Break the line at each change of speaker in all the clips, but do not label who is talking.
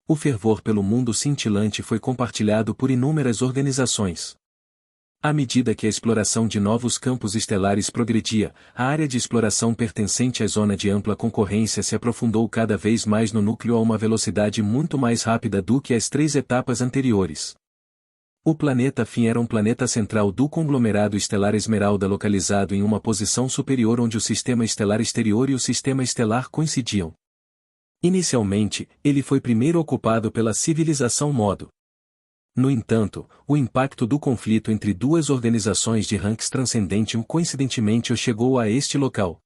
O fervor pelo mundo cintilante foi compartilhado por inúmeras organizações. À medida que a exploração de novos campos estelares progredia, a área de exploração pertencente à zona de ampla concorrência se aprofundou cada vez mais no núcleo a uma velocidade muito mais rápida do que as 3 etapas anteriores. O planeta Fim era um planeta central do conglomerado estelar Esmeralda localizado em uma posição superior onde o sistema estelar exterior e o sistema estelar coincidiam. Inicialmente, ele foi primeiro ocupado pela civilização Modo. No entanto, o impacto do conflito entre duas organizações de ranks transcendente coincidentemente chegou a este local.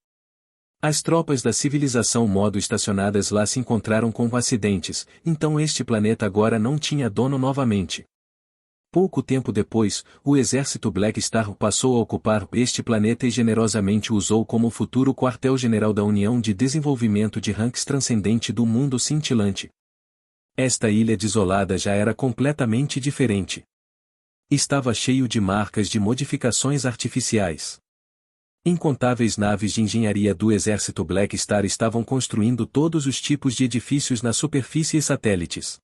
As tropas da civilização Modo estacionadas lá se encontraram com acidentes, então este planeta agora não tinha dono novamente. Pouco tempo depois, o exército Black Star passou a ocupar este planeta e generosamente o usou como futuro quartel-general da União de Desenvolvimento de Ranks Transcendente do Mundo Cintilante. Esta ilha desolada já era completamente diferente. Estava cheio de marcas de modificações artificiais. Incontáveis naves de engenharia do exército Black Star estavam construindo todos os tipos de edifícios na superfície e satélites.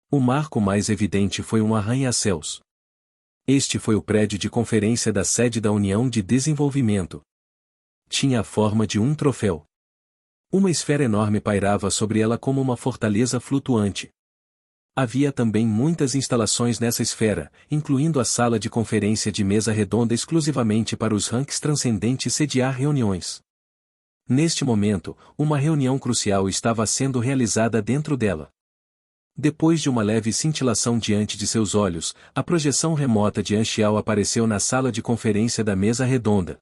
O marco mais evidente foi um arranha-céus. Este foi o prédio de conferência da sede da União de Desenvolvimento. Tinha a forma de um troféu. Uma esfera enorme pairava sobre ela como uma fortaleza flutuante. Havia também muitas instalações nessa esfera, incluindo a sala de conferência de mesa redonda exclusivamente para os ranks transcendentes sediar reuniões. Neste momento, uma reunião crucial estava sendo realizada dentro dela. Depois de uma leve cintilação diante de seus olhos, a projeção remota de Anchial apareceu na sala de conferência da mesa redonda.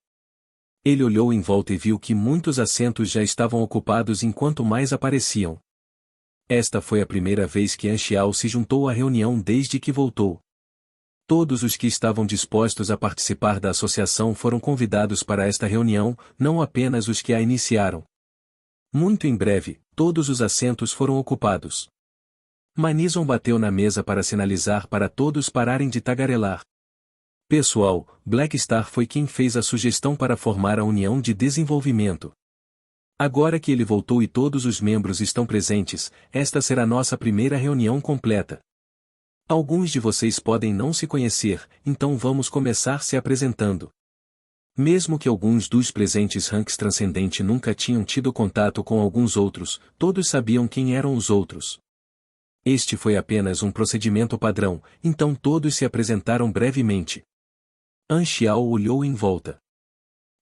Ele olhou em volta e viu que muitos assentos já estavam ocupados enquanto mais apareciam. Esta foi a primeira vez que Anchial se juntou à reunião desde que voltou. Todos os que estavam dispostos a participar da associação foram convidados para esta reunião, não apenas os que a iniciaram. Muito em breve, todos os assentos foram ocupados. Manison bateu na mesa para sinalizar para todos pararem de tagarelar. Pessoal, Black Star foi quem fez a sugestão para formar a União de Desenvolvimento. Agora que ele voltou e todos os membros estão presentes, esta será nossa primeira reunião completa. Alguns de vocês podem não se conhecer, então vamos começar se apresentando. Mesmo que alguns dos presentes ranks transcendente nunca tinham tido contato com alguns outros, todos sabiam quem eram os outros. Este foi apenas um procedimento padrão, então todos se apresentaram brevemente. Anchial olhou em volta.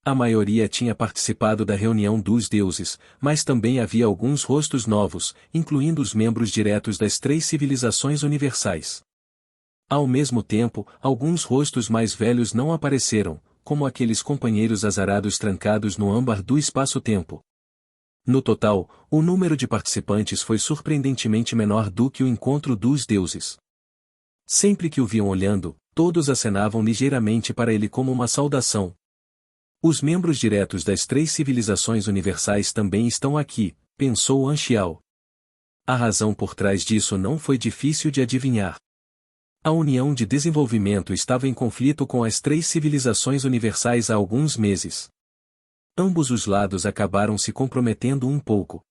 A maioria tinha participado da reunião dos deuses, mas também havia alguns rostos novos, incluindo os membros diretos das 3 civilizações universais. Ao mesmo tempo, alguns rostos mais velhos não apareceram, como aqueles companheiros azarados trancados no âmbar do espaço-tempo. No total, o número de participantes foi surpreendentemente menor do que o encontro dos deuses. Sempre que o viam olhando, todos acenavam ligeiramente para ele como uma saudação. Os membros diretos das 3 civilizações universais também estão aqui, pensou Anchial. A razão por trás disso não foi difícil de adivinhar. A União de Desenvolvimento estava em conflito com as 3 civilizações universais há alguns meses. Ambos os lados acabaram se comprometendo um pouco.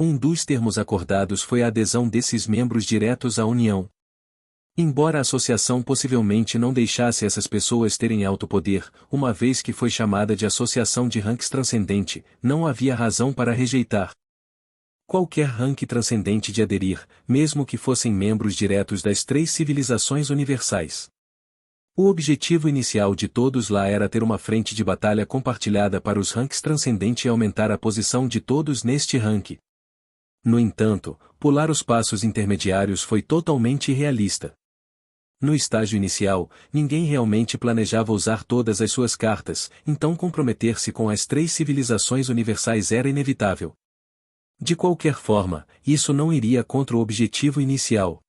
Um dos termos acordados foi a adesão desses membros diretos à União. Embora a associação possivelmente não deixasse essas pessoas terem alto poder, uma vez que foi chamada de Associação de Ranks Transcendente, não havia razão para rejeitar qualquer rank transcendente de aderir, mesmo que fossem membros diretos das 3 civilizações universais. O objetivo inicial de todos lá era ter uma frente de batalha compartilhada para os ranks transcendentes e aumentar a posição de todos neste rank. No entanto, pular os passos intermediários foi totalmente irrealista. No estágio inicial, ninguém realmente planejava usar todas as suas cartas, então comprometer-se com as 3 civilizações universais era inevitável. De qualquer forma, isso não iria contra o objetivo inicial.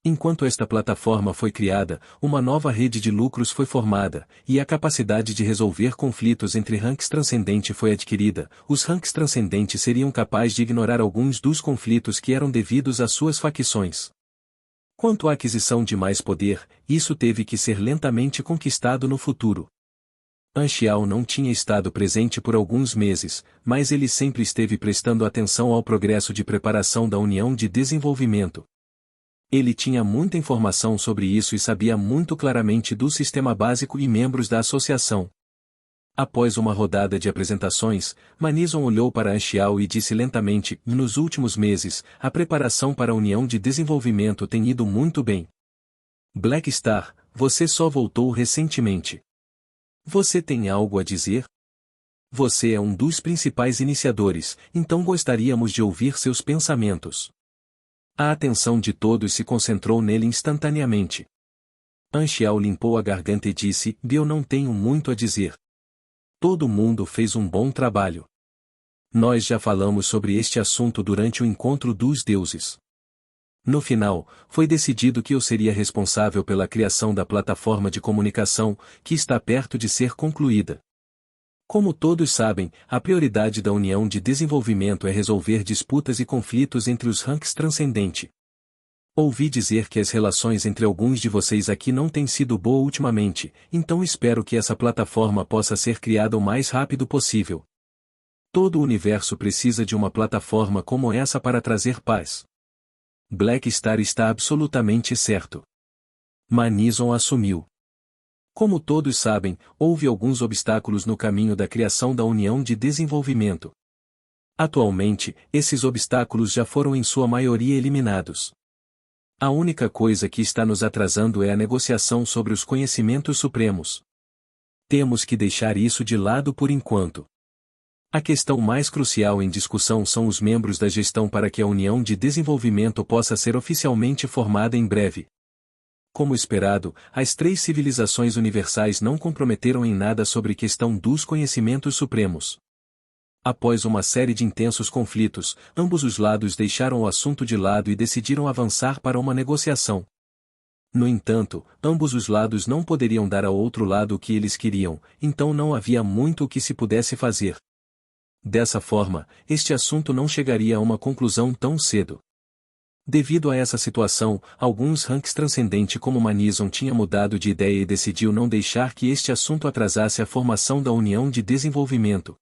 Enquanto esta plataforma foi criada, uma nova rede de lucros foi formada, e a capacidade de resolver conflitos entre ranks transcendentes foi adquirida. Os ranks transcendentes seriam capazes de ignorar alguns dos conflitos que eram devidos às suas facções. Quanto à aquisição de mais poder, isso teve que ser lentamente conquistado no futuro. Anchial não tinha estado presente por alguns meses, mas ele sempre esteve prestando atenção ao progresso de preparação da União de Desenvolvimento. Ele tinha muita informação sobre isso e sabia muito claramente do sistema básico e membros da associação. Após uma rodada de apresentações, Manison olhou para Anchial e disse lentamente: nos últimos meses, a preparação para a União de Desenvolvimento tem ido muito bem. Black Star, você só voltou recentemente. Você tem algo a dizer? Você é um dos principais iniciadores, então gostaríamos de ouvir seus pensamentos. A atenção de todos se concentrou nele instantaneamente. Anchial limpou a garganta e disse: eu não tenho muito a dizer. Todo mundo fez um bom trabalho. Nós já falamos sobre este assunto durante o encontro dos deuses. No final, foi decidido que eu seria responsável pela criação da plataforma de comunicação, que está perto de ser concluída. Como todos sabem, a prioridade da União de Desenvolvimento é resolver disputas e conflitos entre os ranks transcendente. Ouvi dizer que as relações entre alguns de vocês aqui não têm sido boas ultimamente, então espero que essa plataforma possa ser criada o mais rápido possível. Todo o universo precisa de uma plataforma como essa para trazer paz. Black Star está absolutamente certo. Manison assumiu. Como todos sabem, houve alguns obstáculos no caminho da criação da União de Desenvolvimento. Atualmente, esses obstáculos já foram em sua maioria eliminados. A única coisa que está nos atrasando é a negociação sobre os conhecimentos supremos. Temos que deixar isso de lado por enquanto. A questão mais crucial em discussão são os membros da gestão para que a União de Desenvolvimento possa ser oficialmente formada em breve. Como esperado, as três civilizações universais não comprometeram em nada sobre a questão dos conhecimentos supremos. Após uma série de intensos conflitos, ambos os lados deixaram o assunto de lado e decidiram avançar para uma negociação. No entanto, ambos os lados não poderiam dar ao outro lado o que eles queriam, então não havia muito o que se pudesse fazer. Dessa forma, este assunto não chegaria a uma conclusão tão cedo. Devido a essa situação, alguns ranks transcendentes como Manison tinha mudado de ideia e decidiu não deixar que este assunto atrasasse a formação da União de Desenvolvimento.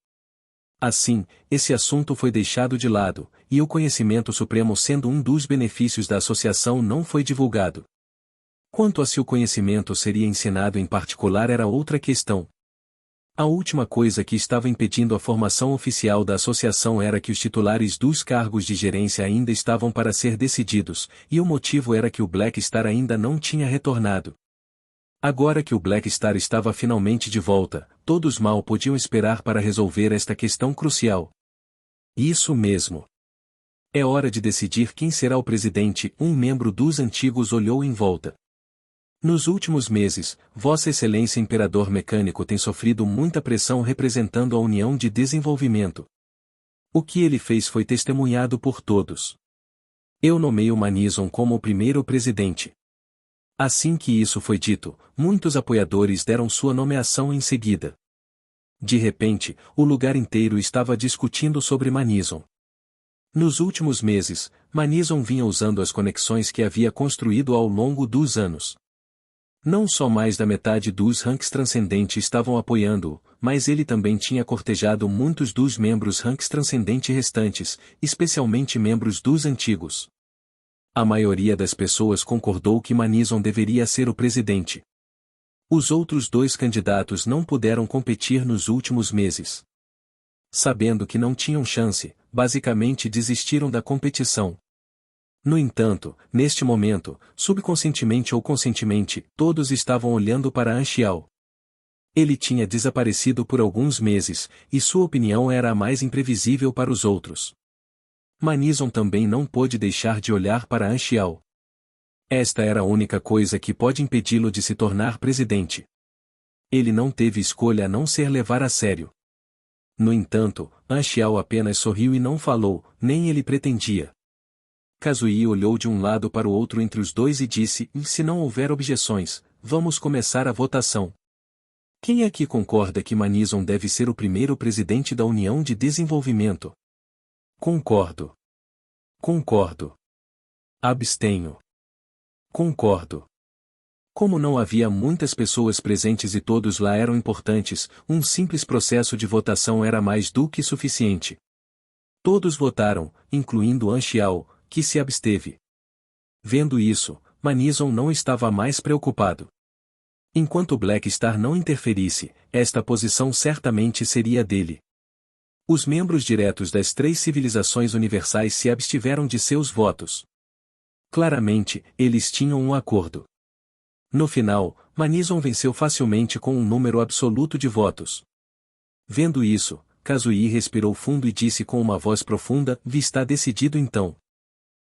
Assim, esse assunto foi deixado de lado, e o conhecimento supremo sendo um dos benefícios da associação não foi divulgado. Quanto a se o conhecimento seria ensinado em particular era outra questão. A última coisa que estava impedindo a formação oficial da associação era que os titulares dos cargos de gerência ainda estavam para ser decididos, e o motivo era que o Black Star ainda não tinha retornado. Agora que o Black Star estava finalmente de volta, todos mal podiam esperar para resolver esta questão crucial. Isso mesmo. É hora de decidir quem será o presidente. Um membro dos antigos olhou em volta. Nos últimos meses, Vossa Excelência Imperador Mecânico tem sofrido muita pressão representando a União de Desenvolvimento. O que ele fez foi testemunhado por todos. Eu nomeio Manison como o primeiro presidente. Assim que isso foi dito, muitos apoiadores deram sua nomeação em seguida. De repente, o lugar inteiro estava discutindo sobre Manison. Nos últimos meses, Manison vinha usando as conexões que havia construído ao longo dos anos. Não só mais da metade dos ranks transcendentes estavam apoiando-o, mas ele também tinha cortejado muitos dos membros ranks transcendente restantes, especialmente membros dos antigos. A maioria das pessoas concordou que Manison deveria ser o presidente. Os outros dois candidatos não puderam competir nos últimos meses. Sabendo que não tinham chance, basicamente desistiram da competição. No entanto, neste momento, subconscientemente ou conscientemente, todos estavam olhando para Anchial. Ele tinha desaparecido por alguns meses, e sua opinião era a mais imprevisível para os outros. Manison também não pôde deixar de olhar para Anchial. Esta era a única coisa que pode impedi-lo de se tornar presidente. Ele não teve escolha a não ser levar a sério. No entanto, Anchial apenas sorriu e não falou, nem ele pretendia. Kazuyi olhou de um lado para o outro entre os dois e disse: se não houver objeções, vamos começar a votação. Quem aqui concorda que Manison deve ser o primeiro presidente da União de Desenvolvimento? Concordo. Concordo. Abstenho. Concordo. Como não havia muitas pessoas presentes e todos lá eram importantes, um simples processo de votação era mais do que suficiente. Todos votaram, incluindo Anchial, que se absteve. Vendo isso, Manison não estava mais preocupado. Enquanto Black Star não interferisse, esta posição certamente seria dele. Os membros diretos das 3 civilizações universais se abstiveram de seus votos. Claramente, eles tinham um acordo. No final, Manison venceu facilmente com um número absoluto de votos. Vendo isso, Kazuyi respirou fundo e disse com uma voz profunda: "Está decidido então.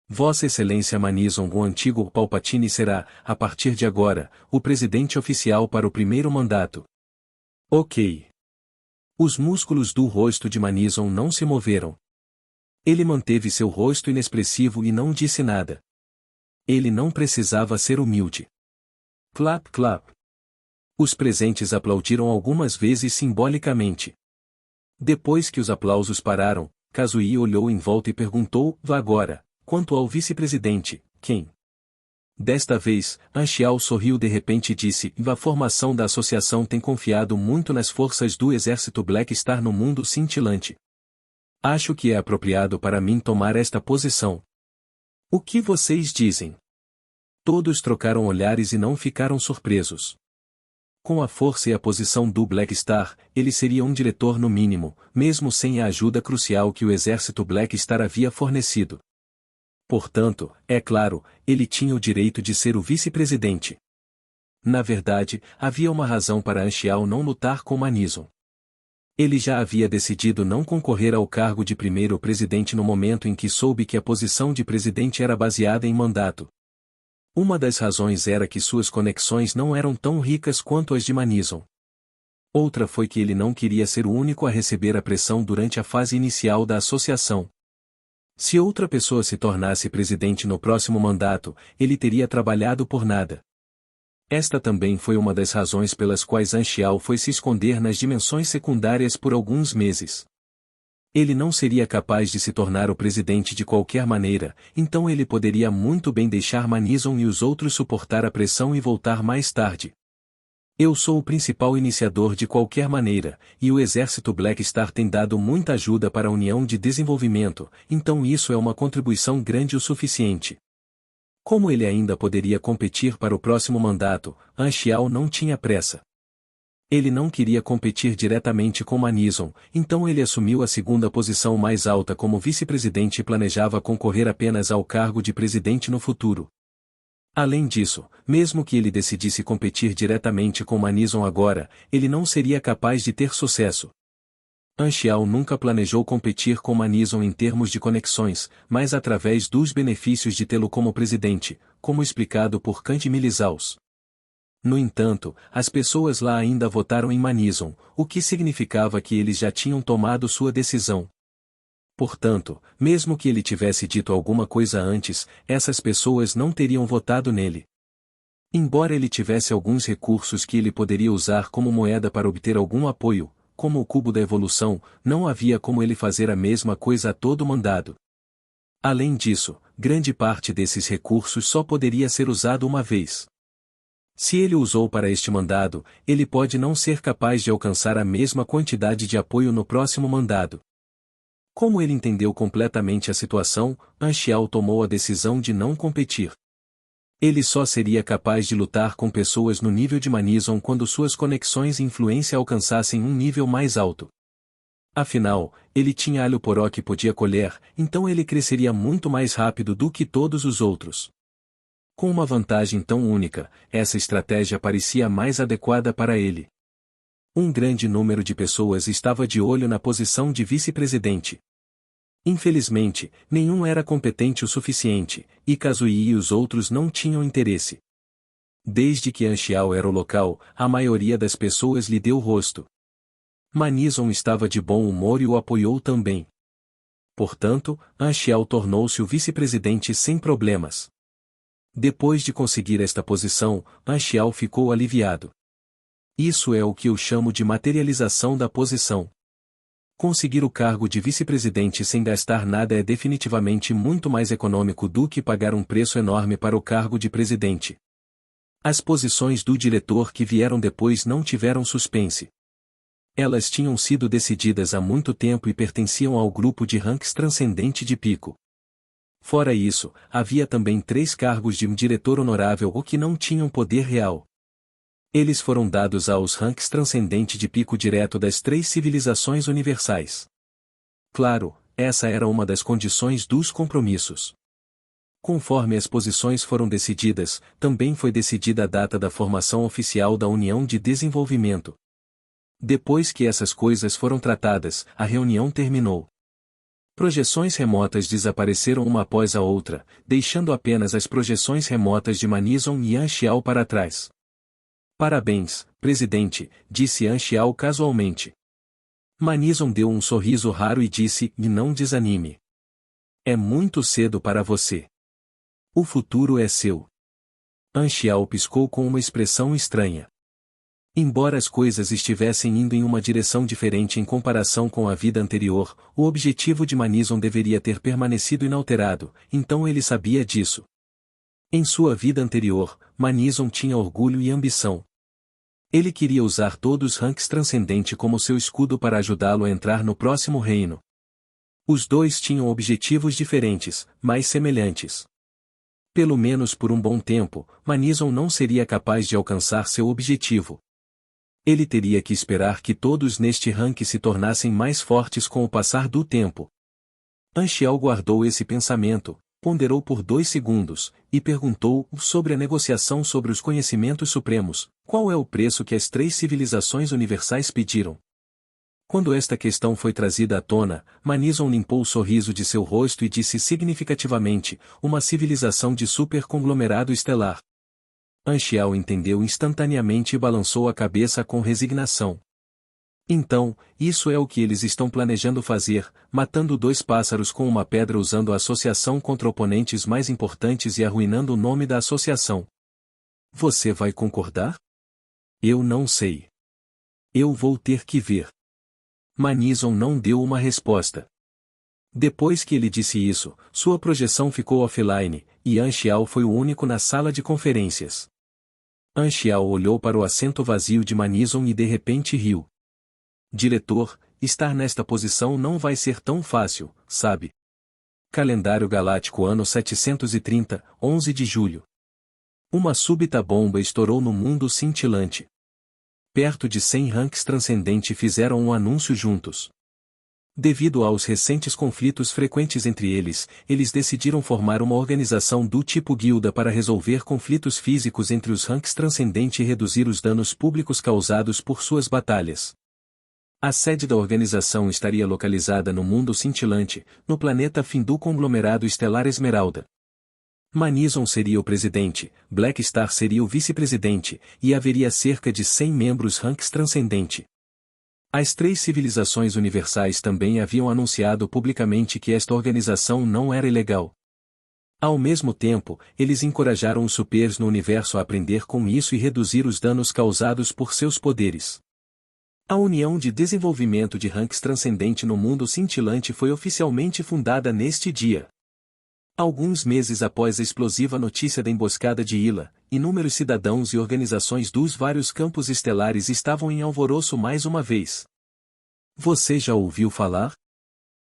Vossa Excelência Manison, o antigo Palpatine será, a partir de agora, o presidente oficial para o primeiro mandato." Ok. Os músculos do rosto de Manison não se moveram. Ele manteve seu rosto inexpressivo e não disse nada. Ele não precisava ser humilde. Clap, clap. Os presentes aplaudiram algumas vezes simbolicamente. Depois que os aplausos pararam, Kazuyi olhou em volta e perguntou: "Vá agora, quanto ao vice-presidente, quem?" Desta vez, Anchial sorriu de repente e disse: "A formação da associação tem confiado muito nas forças do exército Black Star no mundo cintilante. Acho que é apropriado para mim tomar esta posição. O que vocês dizem?" Todos trocaram olhares e não ficaram surpresos. Com a força e a posição do Black Star, ele seria um diretor no mínimo, mesmo sem a ajuda crucial que o exército Black Star havia fornecido. Portanto, é claro, ele tinha o direito de ser o vice-presidente. Na verdade, havia uma razão para Anchial não lutar com Manison. Ele já havia decidido não concorrer ao cargo de primeiro presidente no momento em que soube que a posição de presidente era baseada em mandato. Uma das razões era que suas conexões não eram tão ricas quanto as de Manison. Outra foi que ele não queria ser o único a receber a pressão durante a fase inicial da associação. Se outra pessoa se tornasse presidente no próximo mandato, ele teria trabalhado por nada. Esta também foi uma das razões pelas quais Anchial foi se esconder nas dimensões secundárias por alguns meses. Ele não seria capaz de se tornar o presidente de qualquer maneira, então ele poderia muito bem deixar Manison e os outros suportar a pressão e voltar mais tarde. "Eu sou o principal iniciador de qualquer maneira, e o exército Black Star tem dado muita ajuda para a União de Desenvolvimento, então isso é uma contribuição grande o suficiente." Como ele ainda poderia competir para o próximo mandato, Anchial não tinha pressa. Ele não queria competir diretamente com Manison, então ele assumiu a segunda posição mais alta como vice-presidente e planejava concorrer apenas ao cargo de presidente no futuro. Além disso, mesmo que ele decidisse competir diretamente com Manison agora, ele não seria capaz de ter sucesso. Anchial nunca planejou competir com Manison em termos de conexões, mas através dos benefícios de tê-lo como presidente, como explicado por Kant Milizaus. No entanto, as pessoas lá ainda votaram em Manison, o que significava que eles já tinham tomado sua decisão. Portanto, mesmo que ele tivesse dito alguma coisa antes, essas pessoas não teriam votado nele. Embora ele tivesse alguns recursos que ele poderia usar como moeda para obter algum apoio, como o cubo da evolução, não havia como ele fazer a mesma coisa a todo mandado. Além disso, grande parte desses recursos só poderia ser usado uma vez. Se ele usou para este mandado, ele pode não ser capaz de alcançar a mesma quantidade de apoio no próximo mandado. Como ele entendeu completamente a situação, Anchial tomou a decisão de não competir. Ele só seria capaz de lutar com pessoas no nível de Manison quando suas conexões e influência alcançassem um nível mais alto. Afinal, ele tinha alho poró que podia colher, então ele cresceria muito mais rápido do que todos os outros. Com uma vantagem tão única, essa estratégia parecia mais adequada para ele. Um grande número de pessoas estava de olho na posição de vice-presidente. Infelizmente, nenhum era competente o suficiente, e Kazuyi e os outros não tinham interesse. Desde que Anchial era o local, a maioria das pessoas lhe deu rosto. Manison estava de bom humor e o apoiou também. Portanto, Anchial tornou-se o vice-presidente sem problemas. Depois de conseguir esta posição, Anchial ficou aliviado. Isso é o que eu chamo de materialização da posição. Conseguir o cargo de vice-presidente sem gastar nada é definitivamente muito mais econômico do que pagar um preço enorme para o cargo de presidente. As posições do diretor que vieram depois não tiveram suspense. Elas tinham sido decididas há muito tempo e pertenciam ao grupo de ranks transcendente de Pico. Fora isso, havia também 3 cargos de diretor honorável ou que não tinham poder real. Eles foram dados aos ranks transcendente de Pico direto das 3 civilizações universais. Claro, essa era uma das condições dos compromissos. Conforme as posições foram decididas, também foi decidida a data da formação oficial da União de Desenvolvimento. Depois que essas coisas foram tratadas, a reunião terminou. Projeções remotas desapareceram uma após a outra, deixando apenas as projeções remotas de Manizon e Anxiao para trás. Parabéns, presidente, disse Anxiao casualmente. Manizon deu um sorriso raro e disse, e não desanime. É muito cedo para você. O futuro é seu. Anxiao piscou com uma expressão estranha. Embora as coisas estivessem indo em uma direção diferente em comparação com a vida anterior, o objetivo de Manizon deveria ter permanecido inalterado, então ele sabia disso. Em sua vida anterior, Manizon tinha orgulho e ambição. Ele queria usar todos os ranks transcendente como seu escudo para ajudá-lo a entrar no próximo reino. Os dois tinham objetivos diferentes, mas semelhantes. Pelo menos por um bom tempo, Manizon não seria capaz de alcançar seu objetivo. Ele teria que esperar que todos neste rank se tornassem mais fortes com o passar do tempo. Anxiao guardou esse pensamento, ponderou por 2 segundos, e perguntou sobre a negociação sobre os conhecimentos supremos, qual é o preço que as 3 civilizações universais pediram. Quando esta questão foi trazida à tona, Manizon limpou o sorriso de seu rosto e disse significativamente, uma civilização de superconglomerado estelar. Anxiao entendeu instantaneamente e balançou a cabeça com resignação. Então, isso é o que eles estão planejando fazer, matando 2 pássaros com uma pedra usando a associação contra oponentes mais importantes e arruinando o nome da associação. Você vai concordar? Eu não sei. Eu vou ter que ver. Manizon não deu uma resposta. Depois que ele disse isso, sua projeção ficou offline, e Anxiao foi o único na sala de conferências. Anxiao olhou para o assento vazio de Manizon e de repente riu. Diretor, estar nesta posição não vai ser tão fácil, sabe? Calendário Galáctico ano 730, 11 de julho. Uma súbita bomba estourou no mundo cintilante. Perto de 100 ranks transcendente fizeram um anúncio juntos. Devido aos recentes conflitos frequentes entre eles, eles decidiram formar uma organização do tipo guilda para resolver conflitos físicos entre os ranks transcendente e reduzir os danos públicos causados por suas batalhas. A sede da organização estaria localizada no mundo cintilante, no planeta fim do conglomerado estelar Esmeralda. Manizon seria o presidente, Black Star seria o vice-presidente, e haveria cerca de 100 membros ranks transcendente. As 3 civilizações universais também haviam anunciado publicamente que esta organização não era ilegal. Ao mesmo tempo, eles encorajaram os supers no universo a aprender com isso e reduzir os danos causados por seus poderes. A União de Desenvolvimento de Ranks Transcendente no Mundo Cintilante foi oficialmente fundada neste dia. Alguns meses após a explosiva notícia da emboscada de Ila, inúmeros cidadãos e organizações dos vários campos estelares estavam em alvoroço mais uma vez. Você já ouviu falar?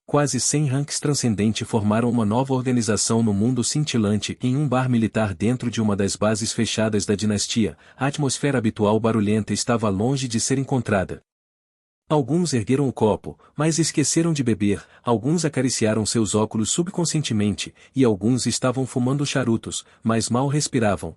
Quase 100 ranks transcendente formaram uma nova organização no mundo cintilante em um bar militar dentro de uma das bases fechadas da dinastia. A atmosfera habitual barulhenta estava longe de ser encontrada. Alguns ergueram o copo, mas esqueceram de beber, alguns acariciaram seus óculos subconscientemente, e alguns estavam fumando charutos, mas mal respiravam.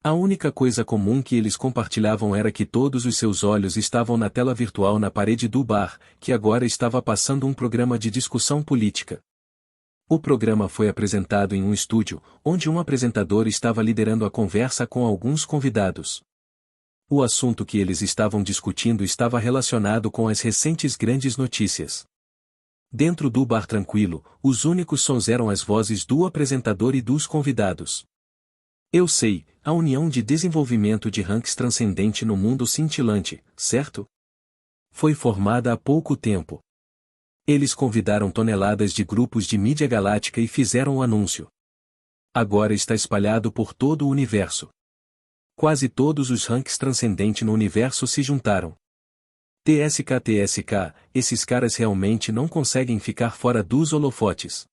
A única coisa comum que eles compartilhavam era que todos os seus olhos estavam na tela virtual na parede do bar, que agora estava passando um programa de discussão política. O programa foi apresentado em um estúdio, onde um apresentador estava liderando a conversa com alguns convidados. O assunto que eles estavam discutindo estava relacionado com as recentes grandes notícias. Dentro do bar tranquilo, os únicos sons eram as vozes do apresentador e dos convidados. Eu sei, a União de Desenvolvimento de Ranks Transcendente no Mundo Cintilante, certo? Foi formada há pouco tempo. Eles convidaram toneladas de grupos de mídia galáctica e fizeram o anúncio. Agora está espalhado por todo o universo. Quase todos os ranks transcendentes no universo se juntaram. TSK, esses caras realmente não conseguem ficar fora dos holofotes.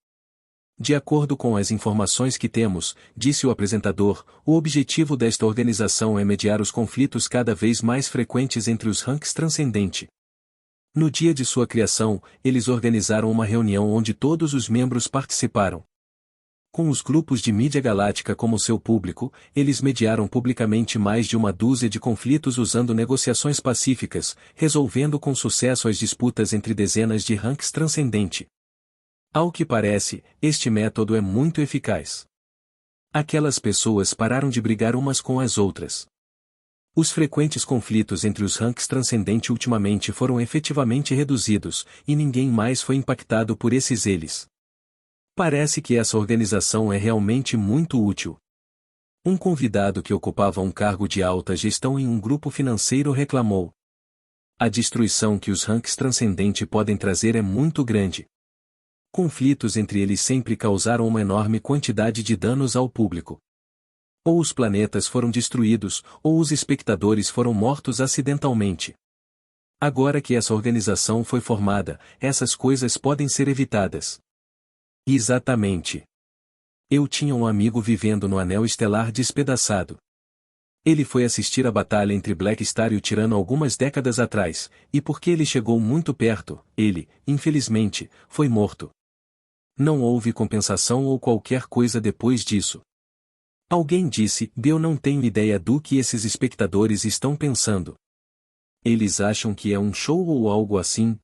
De acordo com as informações que temos, disse o apresentador, o objetivo desta organização é mediar os conflitos cada vez mais frequentes entre os ranks transcendentes. No dia de sua criação, eles organizaram uma reunião onde todos os membros participaram. Com os grupos de mídia galáctica como seu público, eles mediaram publicamente mais de uma dúzia de conflitos usando negociações pacíficas, resolvendo com sucesso as disputas entre dezenas de ranks transcendentes. Ao que parece, este método é muito eficaz. Aquelas pessoas pararam de brigar umas com as outras. Os frequentes conflitos entre os ranks transcendentes ultimamente foram efetivamente reduzidos, e ninguém mais foi impactado por eles. Parece que essa organização é realmente muito útil. Um convidado que ocupava um cargo de alta gestão em um grupo financeiro reclamou. A destruição que os ranks transcendentes podem trazer é muito grande. Conflitos entre eles sempre causaram uma enorme quantidade de danos ao público. Ou os planetas foram destruídos, ou os espectadores foram mortos acidentalmente. Agora que essa organização foi formada, essas coisas podem ser evitadas. Exatamente. Eu tinha um amigo vivendo no Anel Estelar despedaçado. Ele foi assistir a batalha entre Black Star e o Tirano algumas décadas atrás, e porque ele chegou muito perto, ele, infelizmente, foi morto. Não houve compensação ou qualquer coisa depois disso. Alguém disse, eu não tenho ideia do que esses espectadores estão pensando. Eles acham que é um show ou algo assim?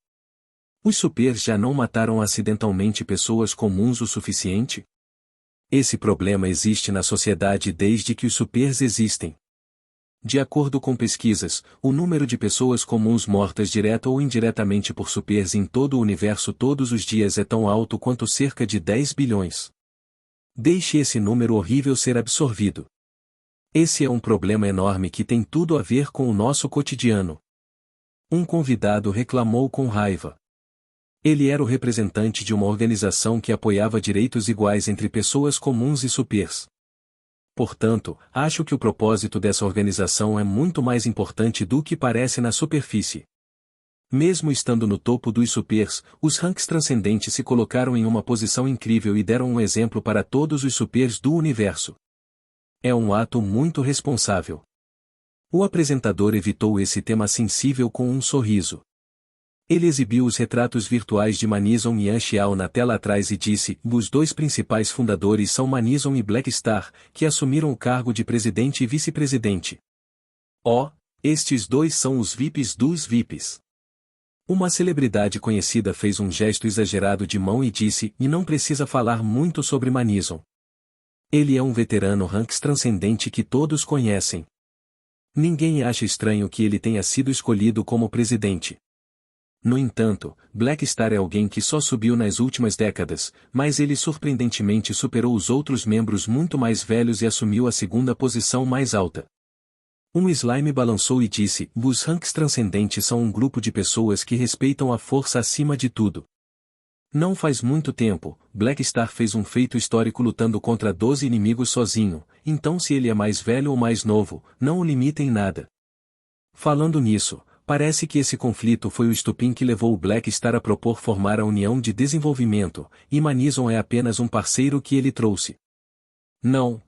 Os supers já não mataram acidentalmente pessoas comuns o suficiente? Esse problema existe na sociedade desde que os supers existem. De acordo com pesquisas, o número de pessoas comuns mortas direta ou indiretamente por supers em todo o universo todos os dias é tão alto quanto cerca de 10 bilhões. Deixe esse número horrível ser absorvido. Esse é um problema enorme que tem tudo a ver com o nosso cotidiano. Um convidado reclamou com raiva. Ele era o representante de uma organização que apoiava direitos iguais entre pessoas comuns e supers. Portanto, acho que o propósito dessa organização é muito mais importante do que parece na superfície. Mesmo estando no topo dos supers, os ranks transcendentes se colocaram em uma posição incrível e deram um exemplo para todos os supers do universo. É um ato muito responsável. O apresentador evitou esse tema sensível com um sorriso. Ele exibiu os retratos virtuais de Manison e Anshiao na tela atrás e disse, os dois principais fundadores são Manison e Black Star, que assumiram o cargo de presidente e vice-presidente. Oh, estes dois são os VIPs dos VIPs. Uma celebridade conhecida fez um gesto exagerado de mão e disse, e não precisa falar muito sobre Manison. Ele é um veterano ranks transcendente que todos conhecem. Ninguém acha estranho que ele tenha sido escolhido como presidente. No entanto, Black Star é alguém que só subiu nas últimas décadas, mas ele surpreendentemente superou os outros membros muito mais velhos e assumiu a segunda posição mais alta. Um slime balançou e disse, os ranks transcendentes são um grupo de pessoas que respeitam a força acima de tudo. Não faz muito tempo, Black Star fez um feito histórico lutando contra 12 inimigos sozinho, então se ele é mais velho ou mais novo, não o limita em nada. Falando nisso, parece que esse conflito foi o estupim que levou o Black Star a propor formar a União de Desenvolvimento, e Manison é apenas um parceiro que ele trouxe. Não.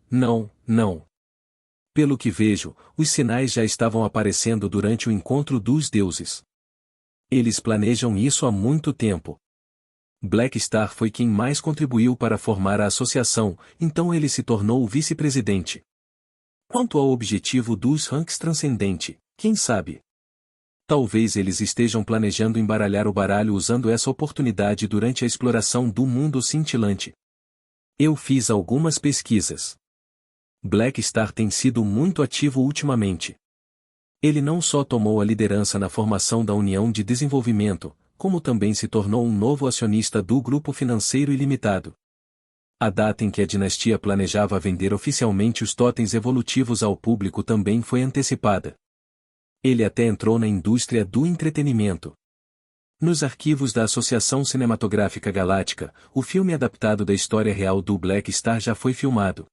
Pelo que vejo, os sinais já estavam aparecendo durante o encontro dos deuses. Eles planejam isso há muito tempo. Black Star foi quem mais contribuiu para formar a associação, então ele se tornou o vice-presidente. Quanto ao objetivo dos ranks transcendente, quem sabe? Talvez eles estejam planejando embaralhar o baralho usando essa oportunidade durante a exploração do mundo cintilante. Eu fiz algumas pesquisas. Black Star tem sido muito ativo ultimamente. Ele não só tomou a liderança na formação da União de Desenvolvimento, como também se tornou um novo acionista do Grupo Financeiro Ilimitado. A data em que a dinastia planejava vender oficialmente os totens evolutivos ao público também foi antecipada. Ele até entrou na indústria do entretenimento. Nos arquivos da Associação Cinematográfica Galáctica, o filme adaptado da história real do Black Star já foi filmado.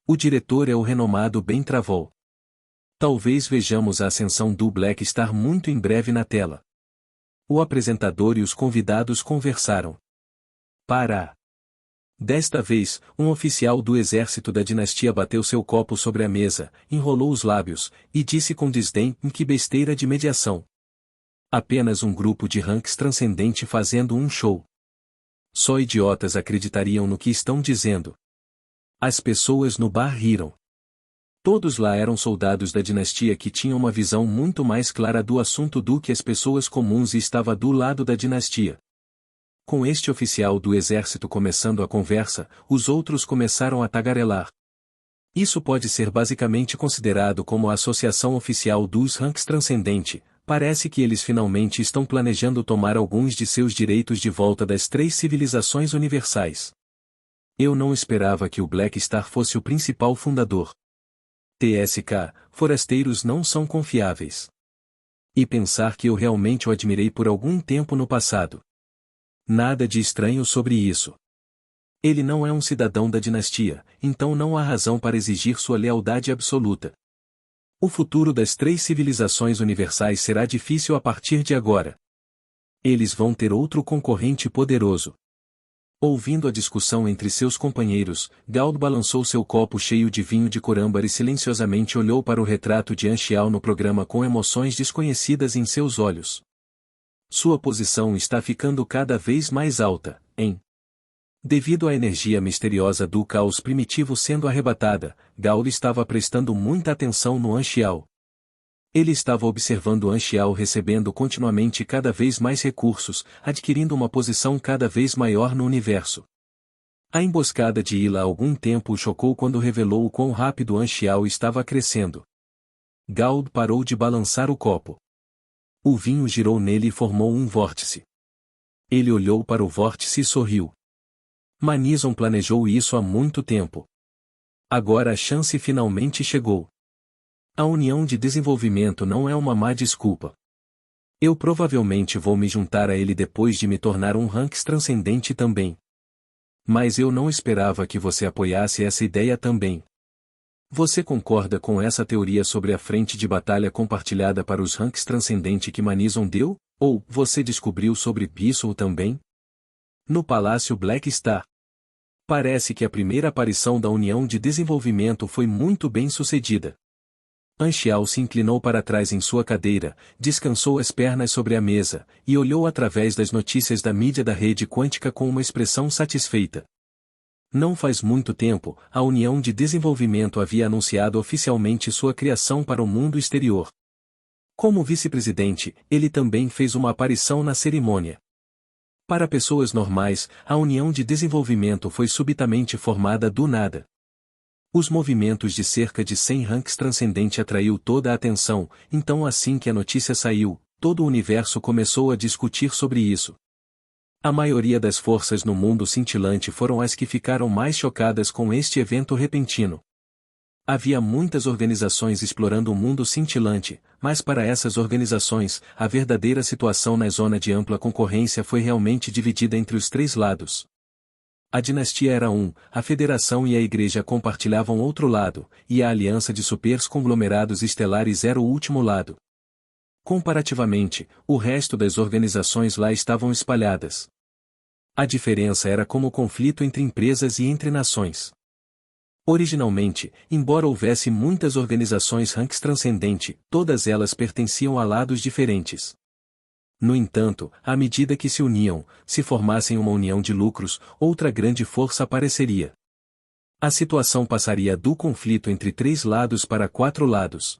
O diretor é o renomado Ben Travol. Talvez vejamos a ascensão do Black Star muito em breve na tela. O apresentador e os convidados conversaram. Desta vez, um oficial do exército da dinastia bateu seu copo sobre a mesa, enrolou os lábios, e disse com desdém: que besteira de mediação. Apenas um grupo de ranks transcendente fazendo um show. Só idiotas acreditariam no que estão dizendo. As pessoas no bar riram. Todos lá eram soldados da dinastia que tinham uma visão muito mais clara do assunto do que as pessoas comuns e estava do lado da dinastia. Com este oficial do exército começando a conversa, os outros começaram a tagarelar. Isso pode ser basicamente considerado como a associação oficial dos ranks transcendente. Parece que eles finalmente estão planejando tomar alguns de seus direitos de volta das 3 civilizações universais. Eu não esperava que o Black Star fosse o principal fundador. TSK, forasteiros não são confiáveis. E pensar que eu realmente o admirei por algum tempo no passado. Nada de estranho sobre isso. Ele não é um cidadão da dinastia, então não há razão para exigir sua lealdade absoluta. O futuro das 3 civilizações universais será difícil a partir de agora. Eles vão ter outro concorrente poderoso. Ouvindo a discussão entre seus companheiros, Gald balançou seu copo cheio de vinho de corâmbar e silenciosamente olhou para o retrato de Anxiao no programa com emoções desconhecidas em seus olhos. Sua posição está ficando cada vez mais alta, hein? Devido à energia misteriosa do caos primitivo sendo arrebatada, Gald estava prestando muita atenção no Anxiao. Ele estava observando Anxiao recebendo continuamente cada vez mais recursos, adquirindo uma posição cada vez maior no universo. A emboscada de Ila há algum tempo o chocou quando revelou o quão rápido Anxiao estava crescendo. Gald parou de balançar o copo. O vinho girou nele e formou um vórtice. Ele olhou para o vórtice e sorriu. Manizon planejou isso há muito tempo. Agora a chance finalmente chegou. A união de desenvolvimento não é uma má desculpa. Eu provavelmente vou me juntar a ele depois de me tornar um ranks transcendente também. Mas eu não esperava que você apoiasse essa ideia também. Você concorda com essa teoria sobre a frente de batalha compartilhada para os ranks transcendente que Manizon deu? Ou você descobriu sobre isso também? No Palácio Black Star. Parece que a primeira aparição da União de Desenvolvimento foi muito bem sucedida. Anxiao se inclinou para trás em sua cadeira, descansou as pernas sobre a mesa, e olhou através das notícias da mídia da rede quântica com uma expressão satisfeita. Não faz muito tempo, a União de Desenvolvimento havia anunciado oficialmente sua criação para o mundo exterior. Como vice-presidente, ele também fez uma aparição na cerimônia. Para pessoas normais, a União de Desenvolvimento foi subitamente formada do nada. Os movimentos de cerca de 100 ranks transcendente atraiu toda a atenção, então assim que a notícia saiu, todo o universo começou a discutir sobre isso. A maioria das forças no mundo cintilante foram as que ficaram mais chocadas com este evento repentino. Havia muitas organizações explorando o mundo cintilante, mas para essas organizações, a verdadeira situação na zona de ampla concorrência foi realmente dividida entre os 3 lados. A dinastia era a Federação e a Igreja compartilhavam outro lado, e a Aliança de Supers Conglomerados Estelares era o último lado. Comparativamente, o resto das organizações lá estavam espalhadas. A diferença era como o conflito entre empresas e entre nações. Originalmente, embora houvesse muitas organizações ranks transcendente, todas elas pertenciam a lados diferentes. No entanto, à medida que se uniam, se formassem uma união de lucros, outra grande força apareceria. A situação passaria do conflito entre 3 lados para 4 lados.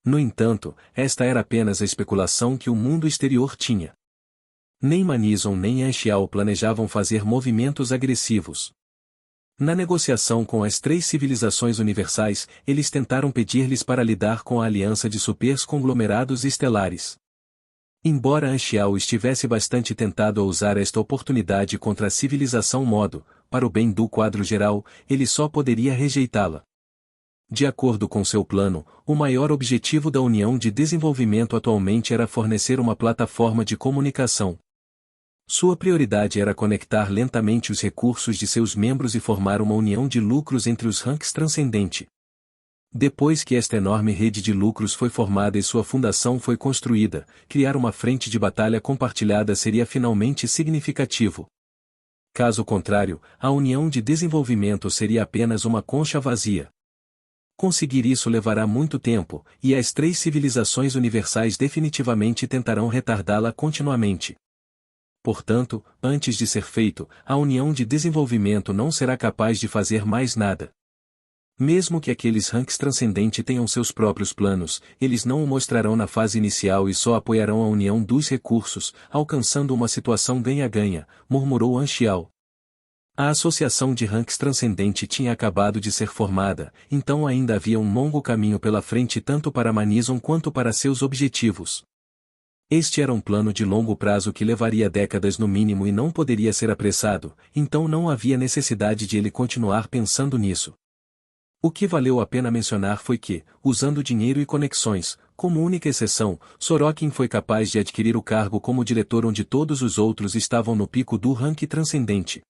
No entanto, esta era apenas a especulação que o mundo exterior tinha. Nem Manizon nem Anxiao planejavam fazer movimentos agressivos. Na negociação com as 3 civilizações universais, eles tentaram pedir-lhes para lidar com a aliança de supers conglomerados estelares. Embora Anxiao estivesse bastante tentado a usar esta oportunidade contra a civilização modo, para o bem do quadro geral, ele só poderia rejeitá-la. De acordo com seu plano, o maior objetivo da União de Desenvolvimento atualmente era fornecer uma plataforma de comunicação. Sua prioridade era conectar lentamente os recursos de seus membros e formar uma união de lucros entre os ranks transcendente. Depois que esta enorme rede de lucros foi formada e sua fundação foi construída, criar uma frente de batalha compartilhada seria finalmente significativo. Caso contrário, a união de desenvolvimento seria apenas uma concha vazia. Conseguir isso levará muito tempo, e as três civilizações universais definitivamente tentarão retardá-la continuamente. Portanto, antes de ser feito, a união de desenvolvimento não será capaz de fazer mais nada. Mesmo que aqueles ranks transcendentes tenham seus próprios planos, eles não o mostrarão na fase inicial e só apoiarão a união dos recursos, alcançando uma situação ganha-ganha, murmurou Anxiao. A associação de ranks transcendente tinha acabado de ser formada, então ainda havia um longo caminho pela frente tanto para Manison quanto para seus objetivos. Este era um plano de longo prazo que levaria décadas no mínimo e não poderia ser apressado, então não havia necessidade de ele continuar pensando nisso. O que valeu a pena mencionar foi que, usando dinheiro e conexões, como única exceção, Sorokin foi capaz de adquirir o cargo como diretor onde todos os outros estavam no pico do rank transcendente.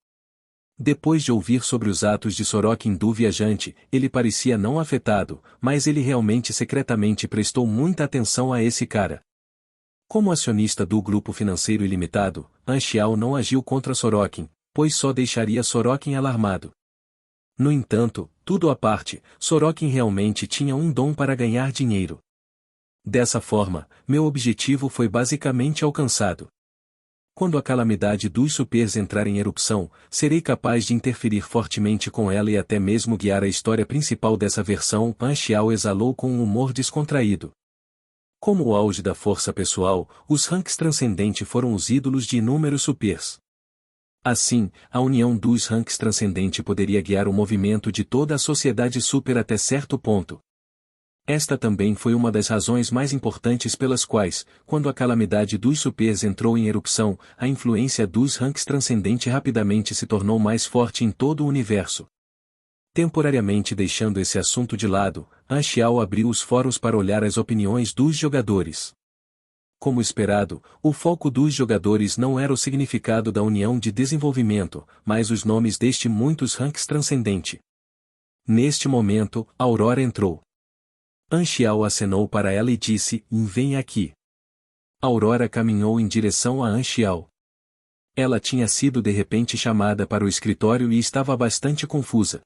Depois de ouvir sobre os atos de Sorokin do viajante, ele parecia não afetado, mas ele realmente secretamente prestou muita atenção a esse cara. Como acionista do grupo financeiro ilimitado, Anxiao não agiu contra Sorokin, pois só deixaria Sorokin alarmado. No entanto, tudo à parte, Sorokin realmente tinha um dom para ganhar dinheiro. Dessa forma, meu objetivo foi basicamente alcançado. Quando a calamidade dos supers entrar em erupção, serei capaz de interferir fortemente com ela e até mesmo guiar a história principal dessa versão. Anxiao exalou com um humor descontraído. Como o auge da força pessoal, os ranks transcendentes foram os ídolos de inúmeros supers. Assim, a união dos ranks transcendente poderia guiar o movimento de toda a sociedade super até certo ponto. Esta também foi uma das razões mais importantes pelas quais, quando a calamidade dos supers entrou em erupção, a influência dos ranks transcendente rapidamente se tornou mais forte em todo o universo. Temporariamente deixando esse assunto de lado, Anxiao abriu os fóruns para olhar as opiniões dos jogadores. Como esperado, o foco dos jogadores não era o significado da união de desenvolvimento, mas os nomes deste muitos ranks transcendente. Neste momento, Aurora entrou. Anxiao acenou para ela e disse, vem aqui. Aurora caminhou em direção a Anxiao. Ela tinha sido de repente chamada para o escritório e estava bastante confusa.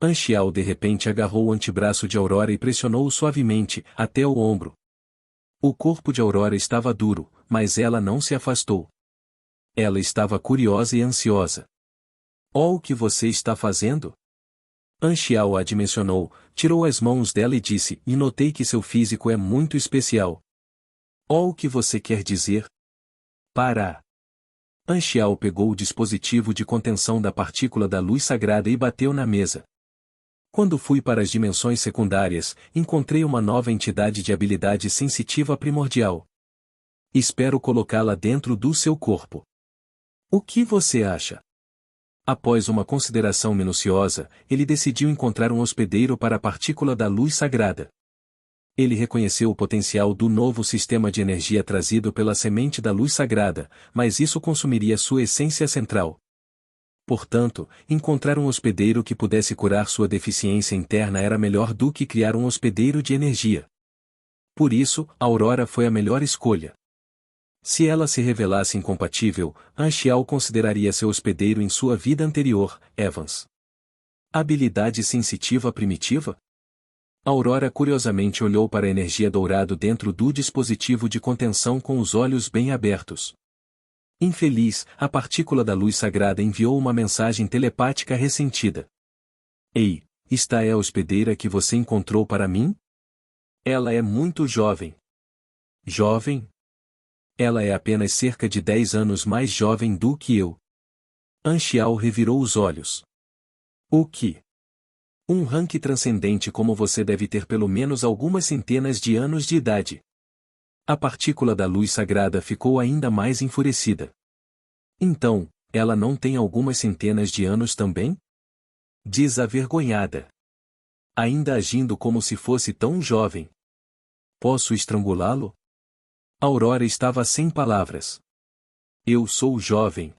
Anxiao de repente agarrou o antebraço de Aurora e pressionou-o suavemente, até o ombro. O corpo de Aurora estava duro, mas ela não se afastou. Ela estava curiosa e ansiosa. Oh, o que você está fazendo? Anxiao a dimensionou, tirou as mãos dela e disse, e notei que seu físico é muito especial. Oh, o que você quer dizer? Para! Anxiao pegou o dispositivo de contenção da partícula da luz sagrada e bateu na mesa. Quando fui para as dimensões secundárias, encontrei uma nova entidade de habilidade sensitiva primordial. Espero colocá-la dentro do seu corpo. O que você acha? Após uma consideração minuciosa, ele decidiu encontrar um hospedeiro para a partícula da luz sagrada. Ele reconheceu o potencial do novo sistema de energia trazido pela semente da luz sagrada, mas isso consumiria sua essência central. Portanto, encontrar um hospedeiro que pudesse curar sua deficiência interna era melhor do que criar um hospedeiro de energia. Por isso, Aurora foi a melhor escolha. Se ela se revelasse incompatível, Anxiao consideraria seu hospedeiro em sua vida anterior, Evans. Habilidade sensitiva primitiva? Aurora curiosamente olhou para a energia dourado dentro do dispositivo de contenção com os olhos bem abertos. Infeliz, a partícula da luz sagrada enviou uma mensagem telepática ressentida. Ei, esta é a hospedeira que você encontrou para mim? Ela é muito jovem. Jovem? Ela é apenas cerca de 10 anos mais jovem do que eu. Anxiao revirou os olhos. O que? Um rank transcendente como você deve ter pelo menos algumas centenas de anos de idade. A partícula da luz sagrada ficou ainda mais enfurecida. Então, ela não tem algumas centenas de anos também? Desavergonhada. Ainda agindo como se fosse tão jovem. Posso estrangulá-lo? Aurora estava sem palavras. Eu sou jovem.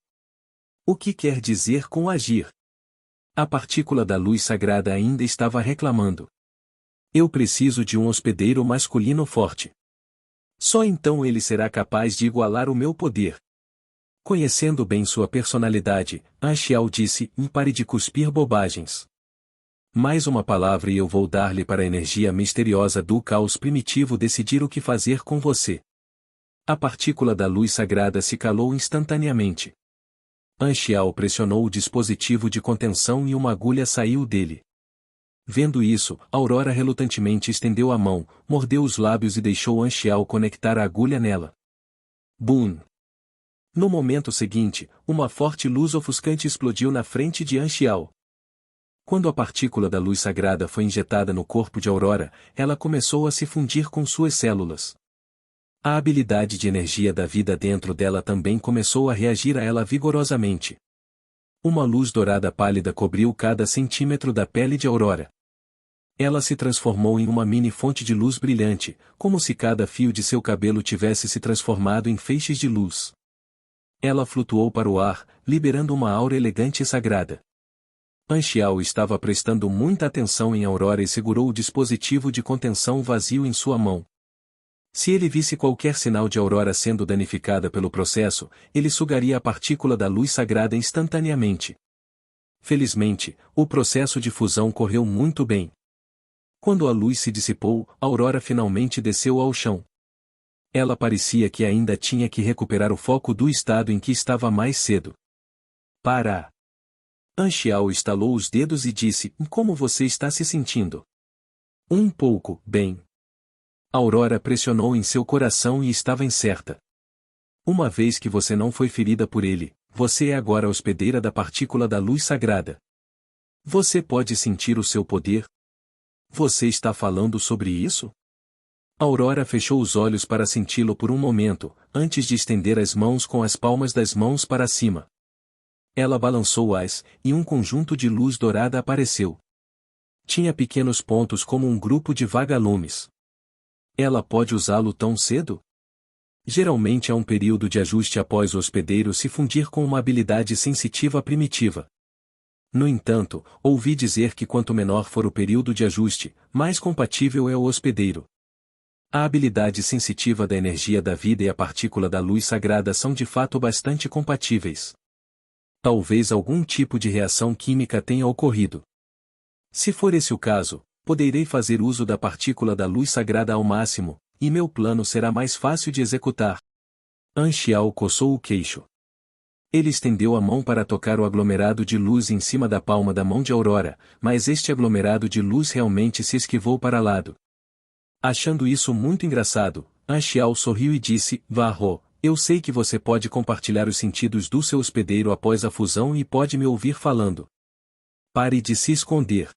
O que quer dizer com agir? A partícula da luz sagrada ainda estava reclamando. Eu preciso de um hospedeiro masculino forte. Só então ele será capaz de igualar o meu poder. Conhecendo bem sua personalidade, Anxiao disse: pare de cuspir bobagens. Mais uma palavra e eu vou dar-lhe para a energia misteriosa do caos primitivo decidir o que fazer com você. A partícula da luz sagrada se calou instantaneamente. Anxiao pressionou o dispositivo de contenção e uma agulha saiu dele. Vendo isso, Aurora relutantemente estendeu a mão, mordeu os lábios e deixou Anxiao conectar a agulha nela. Boom! No momento seguinte, uma forte luz ofuscante explodiu na frente de Anxiao. Quando a partícula da luz sagrada foi injetada no corpo de Aurora, ela começou a se fundir com suas células. A habilidade de energia da vida dentro dela também começou a reagir a ela vigorosamente. Uma luz dourada pálida cobriu cada centímetro da pele de Aurora. Ela se transformou em uma mini fonte de luz brilhante, como se cada fio de seu cabelo tivesse se transformado em feixes de luz. Ela flutuou para o ar, liberando uma aura elegante e sagrada. Anxiao estava prestando muita atenção em Aurora e segurou o dispositivo de contenção vazio em sua mão. Se ele visse qualquer sinal de Aurora sendo danificada pelo processo, ele sugaria a partícula da luz sagrada instantaneamente. Felizmente, o processo de fusão correu muito bem. Quando a luz se dissipou, Aurora finalmente desceu ao chão. Ela parecia que ainda tinha que recuperar o foco do estado em que estava mais cedo. Para! Anxiao estalou os dedos e disse: como você está se sentindo? Um pouco, bem. Aurora pressionou em seu coração e estava incerta. Uma vez que você não foi ferida por ele, você é agora a hospedeira da partícula da luz sagrada. Você pode sentir o seu poder? Você está falando sobre isso? Aurora fechou os olhos para senti-lo por um momento, antes de estender as mãos com as palmas das mãos para cima. Ela balançou-as, e um conjunto de luz dourada apareceu. Tinha pequenos pontos como um grupo de vagalumes. Ela pode usá-lo tão cedo? Geralmente há um período de ajuste após o hospedeiro se fundir com uma habilidade sensitiva primitiva. No entanto, ouvi dizer que quanto menor for o período de ajuste, mais compatível é o hospedeiro. A habilidade sensitiva da energia da vida e a partícula da luz sagrada são de fato bastante compatíveis. Talvez algum tipo de reação química tenha ocorrido. Se for esse o caso, poderei fazer uso da partícula da luz sagrada ao máximo, e meu plano será mais fácil de executar. Anxiao coçou o queixo. Ele estendeu a mão para tocar o aglomerado de luz em cima da palma da mão de Aurora, mas este aglomerado de luz realmente se esquivou para lado. Achando isso muito engraçado, Anxiao sorriu e disse: Varro, eu sei que você pode compartilhar os sentidos do seu hospedeiro após a fusão e pode me ouvir falando. Pare de se esconder.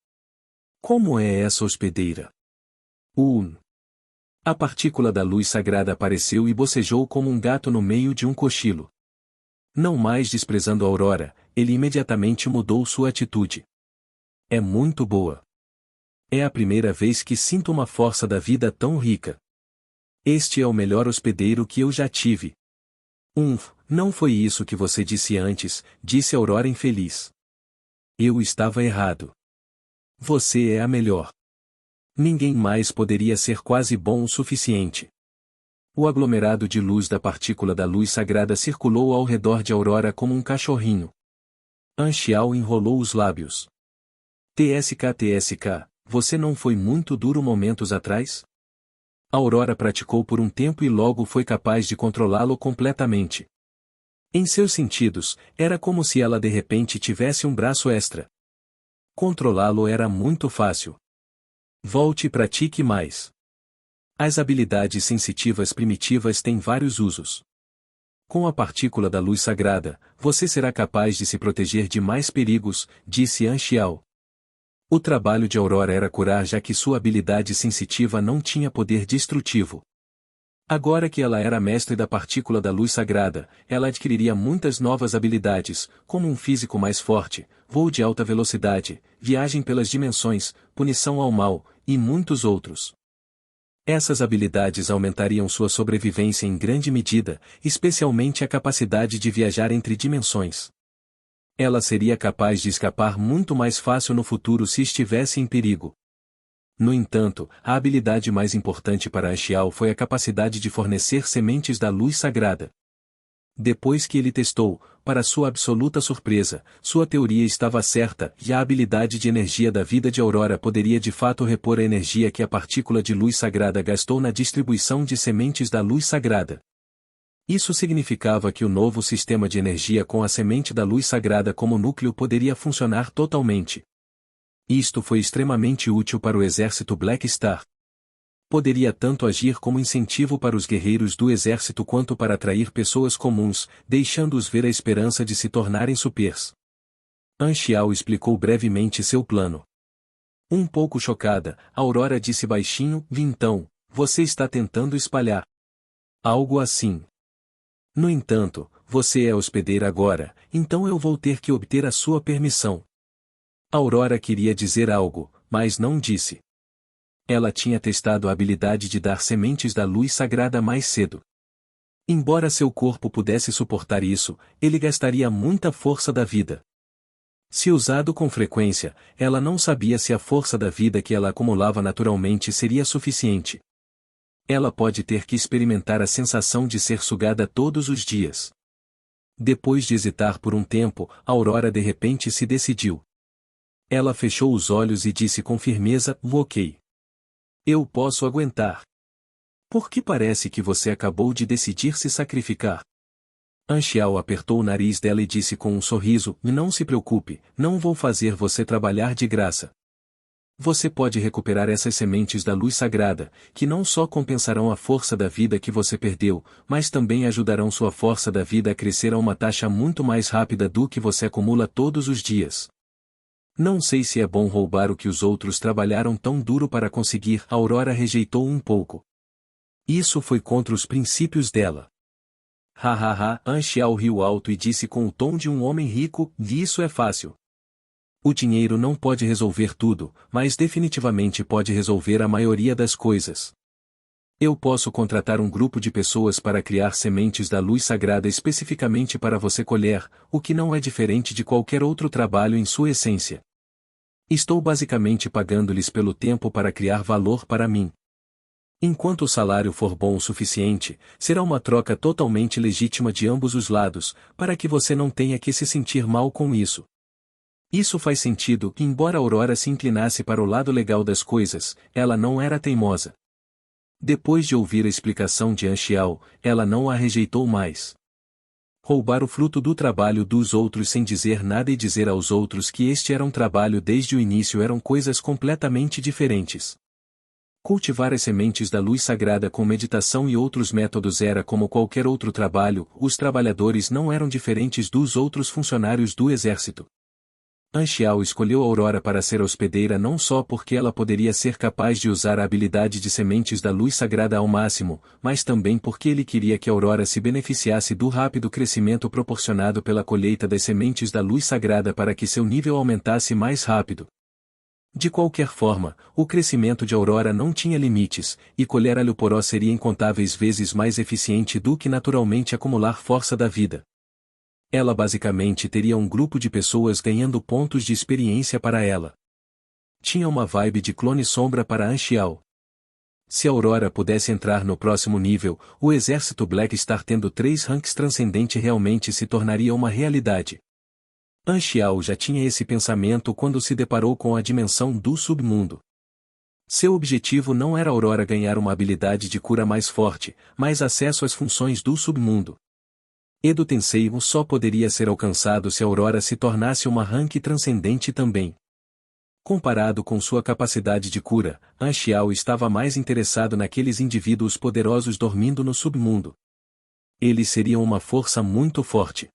Como é essa hospedeira? A partícula da luz sagrada apareceu e bocejou como um gato no meio de um cochilo. Não mais desprezando a Aurora, ele imediatamente mudou sua atitude. É muito boa. É a primeira vez que sinto uma força da vida tão rica. Este é o melhor hospedeiro que eu já tive. Não foi isso que você disse antes, disse Aurora infeliz. Eu estava errado. Você é a melhor. Ninguém mais poderia ser quase bom o suficiente. O aglomerado de luz da partícula da luz sagrada circulou ao redor de Aurora como um cachorrinho. Anxiao enrolou os lábios. TSK, você não foi muito duro momentos atrás? Aurora praticou por um tempo e logo foi capaz de controlá-lo completamente. Em seus sentidos, era como se ela de repente tivesse um braço extra. Controlá-lo era muito fácil. Volte e pratique mais. As habilidades sensitivas primitivas têm vários usos. Com a partícula da luz sagrada, você será capaz de se proteger de mais perigos, disse Anxiao. O trabalho de Aurora era curar já que sua habilidade sensitiva não tinha poder destrutivo. Agora que ela era mestre da partícula da luz sagrada, ela adquiriria muitas novas habilidades, como um físico mais forte, voo de alta velocidade, viagem pelas dimensões, punição ao mal, e muitos outros. Essas habilidades aumentariam sua sobrevivência em grande medida, especialmente a capacidade de viajar entre dimensões. Ela seria capaz de escapar muito mais fácil no futuro se estivesse em perigo. No entanto, a habilidade mais importante para Anxiao foi a capacidade de fornecer sementes da luz sagrada. Depois que ele testou, para sua absoluta surpresa, sua teoria estava certa e a habilidade de energia da vida de Aurora poderia de fato repor a energia que a partícula de luz sagrada gastou na distribuição de sementes da luz sagrada. Isso significava que o novo sistema de energia com a semente da luz sagrada como núcleo poderia funcionar totalmente. Isto foi extremamente útil para o exército Black Star. Poderia tanto agir como incentivo para os guerreiros do exército quanto para atrair pessoas comuns, deixando-os ver a esperança de se tornarem supers. Anxiao explicou brevemente seu plano. Um pouco chocada, Aurora disse baixinho: então, você está tentando espalhar algo assim. No entanto, você é hospedeira agora, então eu vou ter que obter a sua permissão. Aurora queria dizer algo, mas não disse. Ela tinha testado a habilidade de dar sementes da luz sagrada mais cedo. Embora seu corpo pudesse suportar isso, ele gastaria muita força da vida. Se usado com frequência, ela não sabia se a força da vida que ela acumulava naturalmente seria suficiente. Ela pode ter que experimentar a sensação de ser sugada todos os dias. Depois de hesitar por um tempo, Aurora de repente se decidiu. Ela fechou os olhos e disse com firmeza: ok. Eu posso aguentar. Por que parece que você acabou de decidir se sacrificar? Anxiao apertou o nariz dela e disse com um sorriso: não se preocupe, não vou fazer você trabalhar de graça. Você pode recuperar essas sementes da luz sagrada, que não só compensarão a força da vida que você perdeu, mas também ajudarão sua força da vida a crescer a uma taxa muito mais rápida do que você acumula todos os dias. Não sei se é bom roubar o que os outros trabalharam tão duro para conseguir. Aurora rejeitou um pouco. Isso foi contra os princípios dela. Hahaha, Anxiao riu alto e disse com o tom de um homem rico: isso é fácil. O dinheiro não pode resolver tudo, mas definitivamente pode resolver a maioria das coisas. Eu posso contratar um grupo de pessoas para criar sementes da luz sagrada especificamente para você colher, o que não é diferente de qualquer outro trabalho em sua essência. Estou basicamente pagando-lhes pelo tempo para criar valor para mim. Enquanto o salário for bom o suficiente, será uma troca totalmente legítima de ambos os lados, para que você não tenha que se sentir mal com isso. Isso faz sentido, embora Aurora se inclinasse para o lado legal das coisas, ela não era teimosa. Depois de ouvir a explicação de Anxiao, ela não a rejeitou mais. Roubar o fruto do trabalho dos outros sem dizer nada e dizer aos outros que este era um trabalho desde o início eram coisas completamente diferentes. Cultivar as sementes da luz sagrada com meditação e outros métodos era como qualquer outro trabalho, os trabalhadores não eram diferentes dos outros funcionários do exército. Anxiao escolheu Aurora para ser hospedeira não só porque ela poderia ser capaz de usar a habilidade de sementes da luz sagrada ao máximo, mas também porque ele queria que Aurora se beneficiasse do rápido crescimento proporcionado pela colheita das sementes da luz sagrada para que seu nível aumentasse mais rápido. De qualquer forma, o crescimento de Aurora não tinha limites, e colher alho poró seria incontáveis vezes mais eficiente do que naturalmente acumular força da vida. Ela basicamente teria um grupo de pessoas ganhando pontos de experiência para ela. Tinha uma vibe de clone sombra para Anxiao. Se Aurora pudesse entrar no próximo nível, o exército Black Star tendo 3 ranks transcendente realmente se tornaria uma realidade. Anxiao já tinha esse pensamento quando se deparou com a dimensão do submundo. Seu objetivo não era Aurora ganhar uma habilidade de cura mais forte, mas acesso às funções do submundo. Edo Tensei só poderia ser alcançado se Aurora se tornasse uma rank transcendente também. Comparado com sua capacidade de cura, Anxiao estava mais interessado naqueles indivíduos poderosos dormindo no submundo. Eles seriam uma força muito forte.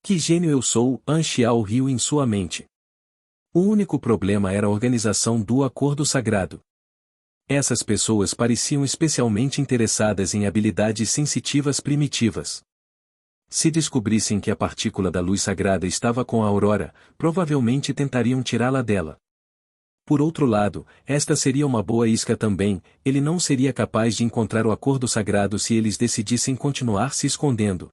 Que gênio eu sou, Anxiao riu em sua mente. O único problema era a organização do acordo sagrado. Essas pessoas pareciam especialmente interessadas em habilidades sensitivas primitivas. Se descobrissem que a partícula da luz sagrada estava com a Aurora, provavelmente tentariam tirá-la dela. Por outro lado, esta seria uma boa isca também, ele não seria capaz de encontrar o acordo sagrado se eles decidissem continuar se escondendo.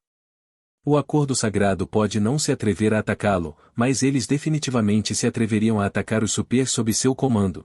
O acordo sagrado pode não se atrever a atacá-lo, mas eles definitivamente se atreveriam a atacar os supers sob seu comando.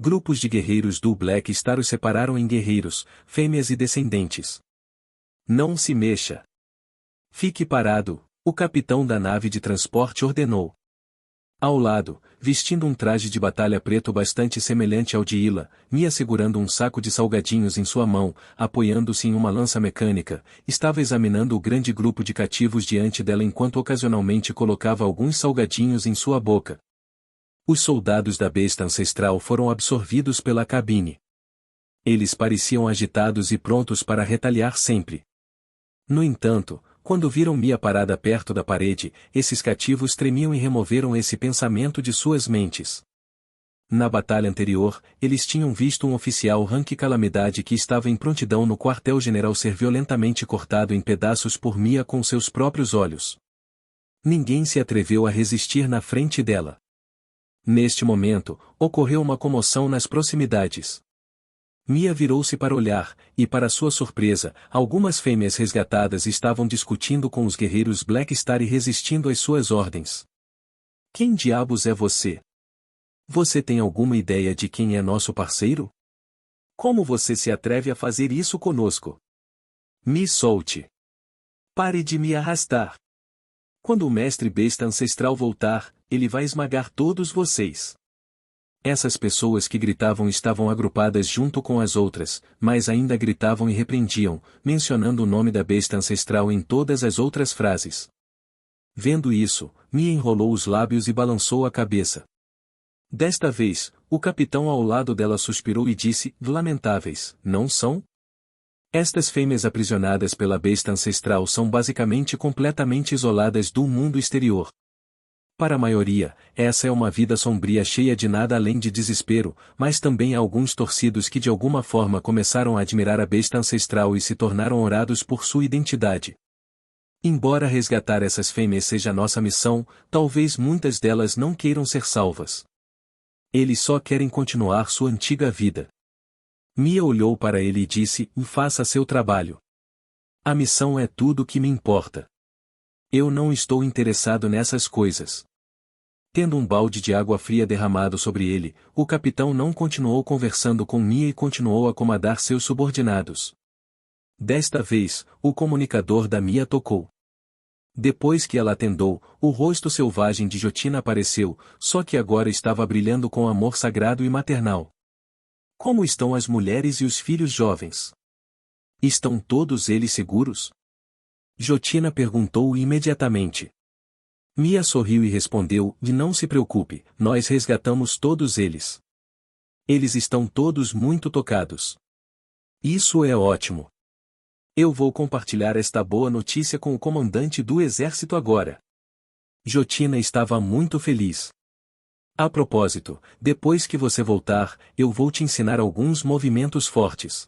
Grupos de guerreiros do Black Star os separaram em guerreiros, fêmeas e descendentes. Não se mexa. Fique parado, o capitão da nave de transporte ordenou. Ao lado, vestindo um traje de batalha preto bastante semelhante ao de Ila, Mia segurando um saco de salgadinhos em sua mão, apoiando-se em uma lança mecânica, estava examinando o grande grupo de cativos diante dela enquanto ocasionalmente colocava alguns salgadinhos em sua boca. Os soldados da besta ancestral foram absorvidos pela cabine. Eles pareciam agitados e prontos para retaliar sempre. No entanto, quando viram Mia parada perto da parede, esses cativos tremiam e removeram esse pensamento de suas mentes. Na batalha anterior, eles tinham visto um oficial rank Calamidade que estava em prontidão no quartel-general ser violentamente cortado em pedaços por Mia com seus próprios olhos. Ninguém se atreveu a resistir na frente dela. Neste momento, ocorreu uma comoção nas proximidades. Mia virou-se para olhar, e para sua surpresa, algumas fêmeas resgatadas estavam discutindo com os guerreiros Black Star e resistindo às suas ordens. Quem diabos é você? Você tem alguma ideia de quem é nosso parceiro? Como você se atreve a fazer isso conosco? Me solte. Pare de me arrastar. Quando o mestre besta ancestral voltar, ele vai esmagar todos vocês. Essas pessoas que gritavam estavam agrupadas junto com as outras, mas ainda gritavam e repreendiam, mencionando o nome da besta ancestral em todas as outras frases. Vendo isso, Mia enrolou os lábios e balançou a cabeça. Desta vez, o capitão ao lado dela suspirou e disse, lamentáveis, não são? Estas fêmeas aprisionadas pela besta ancestral são basicamente completamente isoladas do mundo exterior. Para a maioria, essa é uma vida sombria cheia de nada além de desespero, mas também há alguns torcidos que de alguma forma começaram a admirar a besta ancestral e se tornaram orados por sua identidade. Embora resgatar essas fêmeas seja nossa missão, talvez muitas delas não queiram ser salvas. Eles só querem continuar sua antiga vida. Mia olhou para ele e disse, faça seu trabalho. A missão é tudo que me importa. Eu não estou interessado nessas coisas. Tendo um balde de água fria derramado sobre ele, o capitão não continuou conversando com Mia e continuou a comandar seus subordinados. Desta vez, o comunicador da Mia tocou. Depois que ela atendeu, o rosto selvagem de Jotina apareceu, só que agora estava brilhando com amor sagrado e maternal. Como estão as mulheres e os filhos jovens? Estão todos eles seguros? Jotina perguntou imediatamente. Mia sorriu e respondeu, não se preocupe, nós resgatamos todos eles. Eles estão todos muito tocados. Isso é ótimo. Eu vou compartilhar esta boa notícia com o comandante do exército agora. Jotina estava muito feliz. A propósito, depois que você voltar, eu vou te ensinar alguns movimentos fortes.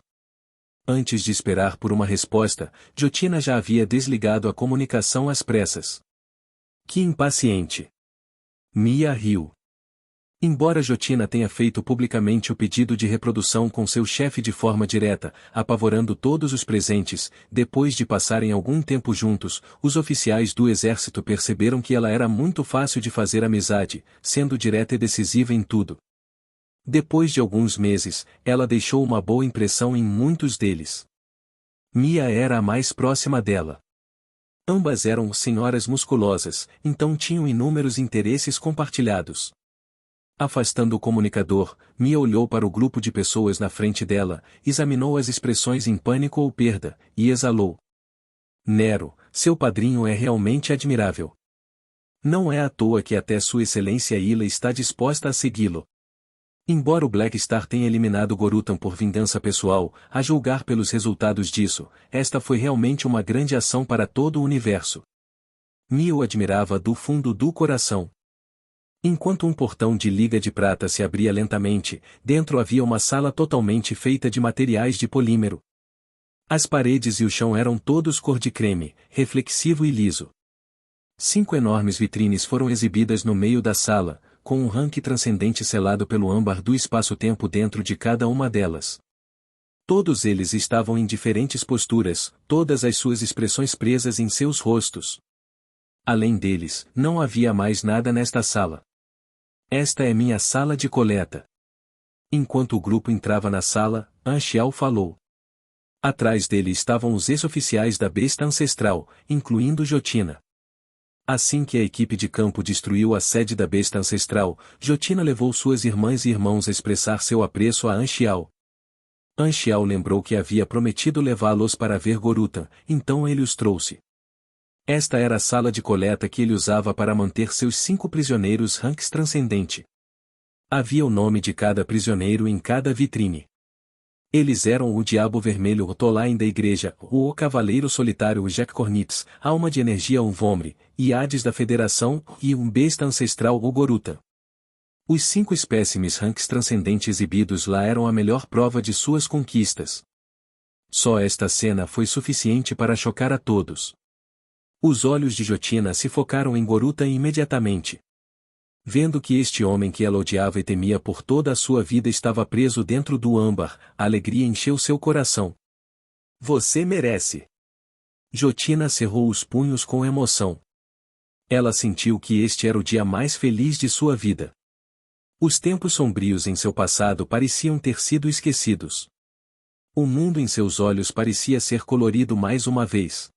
Antes de esperar por uma resposta, Jotina já havia desligado a comunicação às pressas. Que impaciente. Mia riu. Embora Jotina tenha feito publicamente o pedido de reprodução com seu chefe de forma direta, apavorando todos os presentes, depois de passarem algum tempo juntos, os oficiais do exército perceberam que ela era muito fácil de fazer amizade, sendo direta e decisiva em tudo. Depois de alguns meses, ela deixou uma boa impressão em muitos deles. Mia era a mais próxima dela. Ambas eram senhoras musculosas, então tinham inúmeros interesses compartilhados. Afastando o comunicador, Mia olhou para o grupo de pessoas na frente dela, examinou as expressões em pânico ou perda, e exalou. Nero, seu padrinho é realmente admirável. Não é à toa que até Sua Excelência Ila está disposta a segui-lo. Embora o Black Star tenha eliminado Gorutan por vingança pessoal, a julgar pelos resultados disso, esta foi realmente uma grande ação para todo o universo. Mia o admirava do fundo do coração. Enquanto um portão de liga de prata se abria lentamente, dentro havia uma sala totalmente feita de materiais de polímero. As paredes e o chão eram todos cor de creme, reflexivo e liso. 5 enormes vitrines foram exibidas no meio da sala, com um ranque transcendente selado pelo âmbar do espaço-tempo dentro de cada uma delas. Todos eles estavam em diferentes posturas, todas as suas expressões presas em seus rostos. Além deles, não havia mais nada nesta sala. Esta é minha sala de coleta. Enquanto o grupo entrava na sala, Anchial falou. Atrás dele estavam os ex-oficiais da besta ancestral, incluindo Jotina. Assim que a equipe de campo destruiu a sede da besta ancestral, Jotina levou suas irmãs e irmãos a expressar seu apreço a Anchial. Anchial lembrou que havia prometido levá-los para ver Goruta, então ele os trouxe. Esta era a sala de coleta que ele usava para manter seus 5 prisioneiros ranks transcendente. Havia o nome de cada prisioneiro em cada vitrine. Eles eram o Diabo Vermelho Rotolain da Igreja, o Cavaleiro Solitário Jack Cornitz, Alma de Energia Vomri, e Hades da Federação, e um Besta Ancestral o Goruta. Os 5 espécimes ranks transcendentes exibidos lá eram a melhor prova de suas conquistas. Só esta cena foi suficiente para chocar a todos. Os olhos de Jotina se focaram em Goruta imediatamente. Vendo que este homem que ela odiava e temia por toda a sua vida estava preso dentro do âmbar, a alegria encheu seu coração. Você merece. Jotina cerrou os punhos com emoção. Ela sentiu que este era o dia mais feliz de sua vida. Os tempos sombrios em seu passado pareciam ter sido esquecidos. O mundo em seus olhos parecia ser colorido mais uma vez.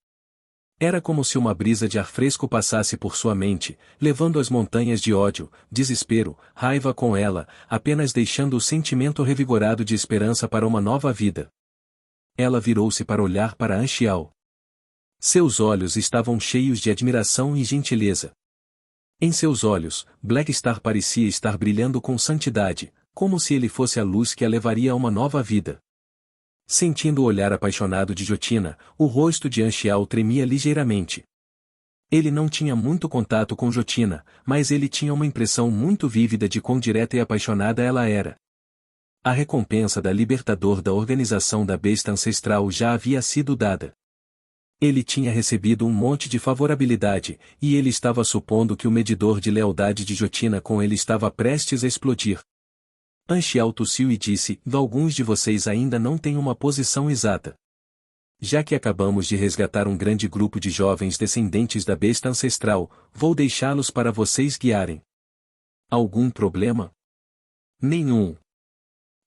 Era como se uma brisa de ar fresco passasse por sua mente, levando as montanhas de ódio, desespero, raiva com ela, apenas deixando o sentimento revigorado de esperança para uma nova vida. Ela virou-se para olhar para Anchial. Seus olhos estavam cheios de admiração e gentileza. Em seus olhos, Black Star parecia estar brilhando com santidade, como se ele fosse a luz que a levaria a uma nova vida. Sentindo o olhar apaixonado de Jotina, o rosto de Anchial tremia ligeiramente. Ele não tinha muito contato com Jotina, mas ele tinha uma impressão muito vívida de quão direta e apaixonada ela era. A recompensa da libertador da organização da besta ancestral já havia sido dada. Ele tinha recebido um monte de favorabilidade, e ele estava supondo que o medidor de lealdade de Jotina com ele estava prestes a explodir. Anchial tossiu e disse: alguns de vocês ainda não têm uma posição exata. Já que acabamos de resgatar um grande grupo de jovens descendentes da besta ancestral, vou deixá-los para vocês guiarem. Algum problema? Nenhum.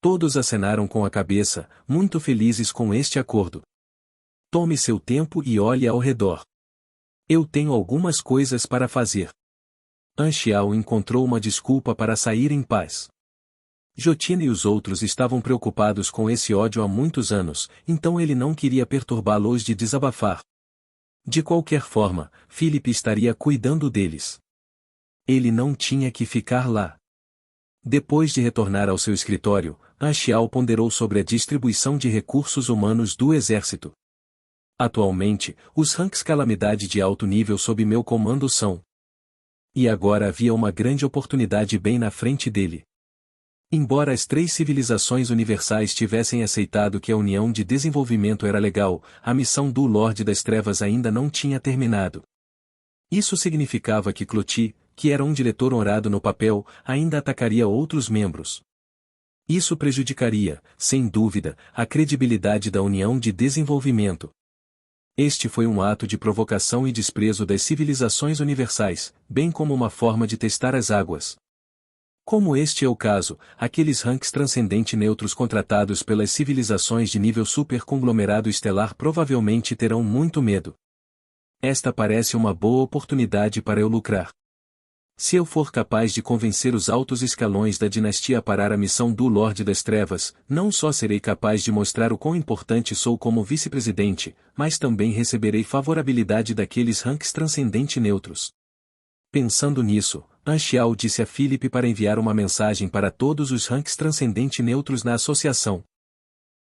Todos acenaram com a cabeça, muito felizes com este acordo. Tome seu tempo e olhe ao redor. Eu tenho algumas coisas para fazer. Anchial encontrou uma desculpa para sair em paz. Jotina e os outros estavam preocupados com esse ódio há muitos anos, então ele não queria perturbá-los de desabafar. De qualquer forma, Philip estaria cuidando deles. Ele não tinha que ficar lá. Depois de retornar ao seu escritório, Anchial ponderou sobre a distribuição de recursos humanos do exército. Atualmente, os ranks calamidade de alto nível sob meu comando são. E agora havia uma grande oportunidade bem na frente dele. Embora as 3 civilizações universais tivessem aceitado que a União de Desenvolvimento era legal, a missão do Lorde das Trevas ainda não tinha terminado. Isso significava que Cloti, que era um diretor honrado no papel, ainda atacaria outros membros. Isso prejudicaria, sem dúvida, a credibilidade da União de Desenvolvimento. Este foi um ato de provocação e desprezo das civilizações universais, bem como uma forma de testar as águas. Como este é o caso, aqueles ranks transcendente neutros contratados pelas civilizações de nível super-conglomerado estelar provavelmente terão muito medo. Esta parece uma boa oportunidade para eu lucrar. Se eu for capaz de convencer os altos escalões da dinastia a parar a missão do Lorde das Trevas, não só serei capaz de mostrar o quão importante sou como vice-presidente, mas também receberei favorabilidade daqueles ranks transcendente neutros. Pensando nisso, Anchial disse a Philip para enviar uma mensagem para todos os ranks transcendente neutros na associação.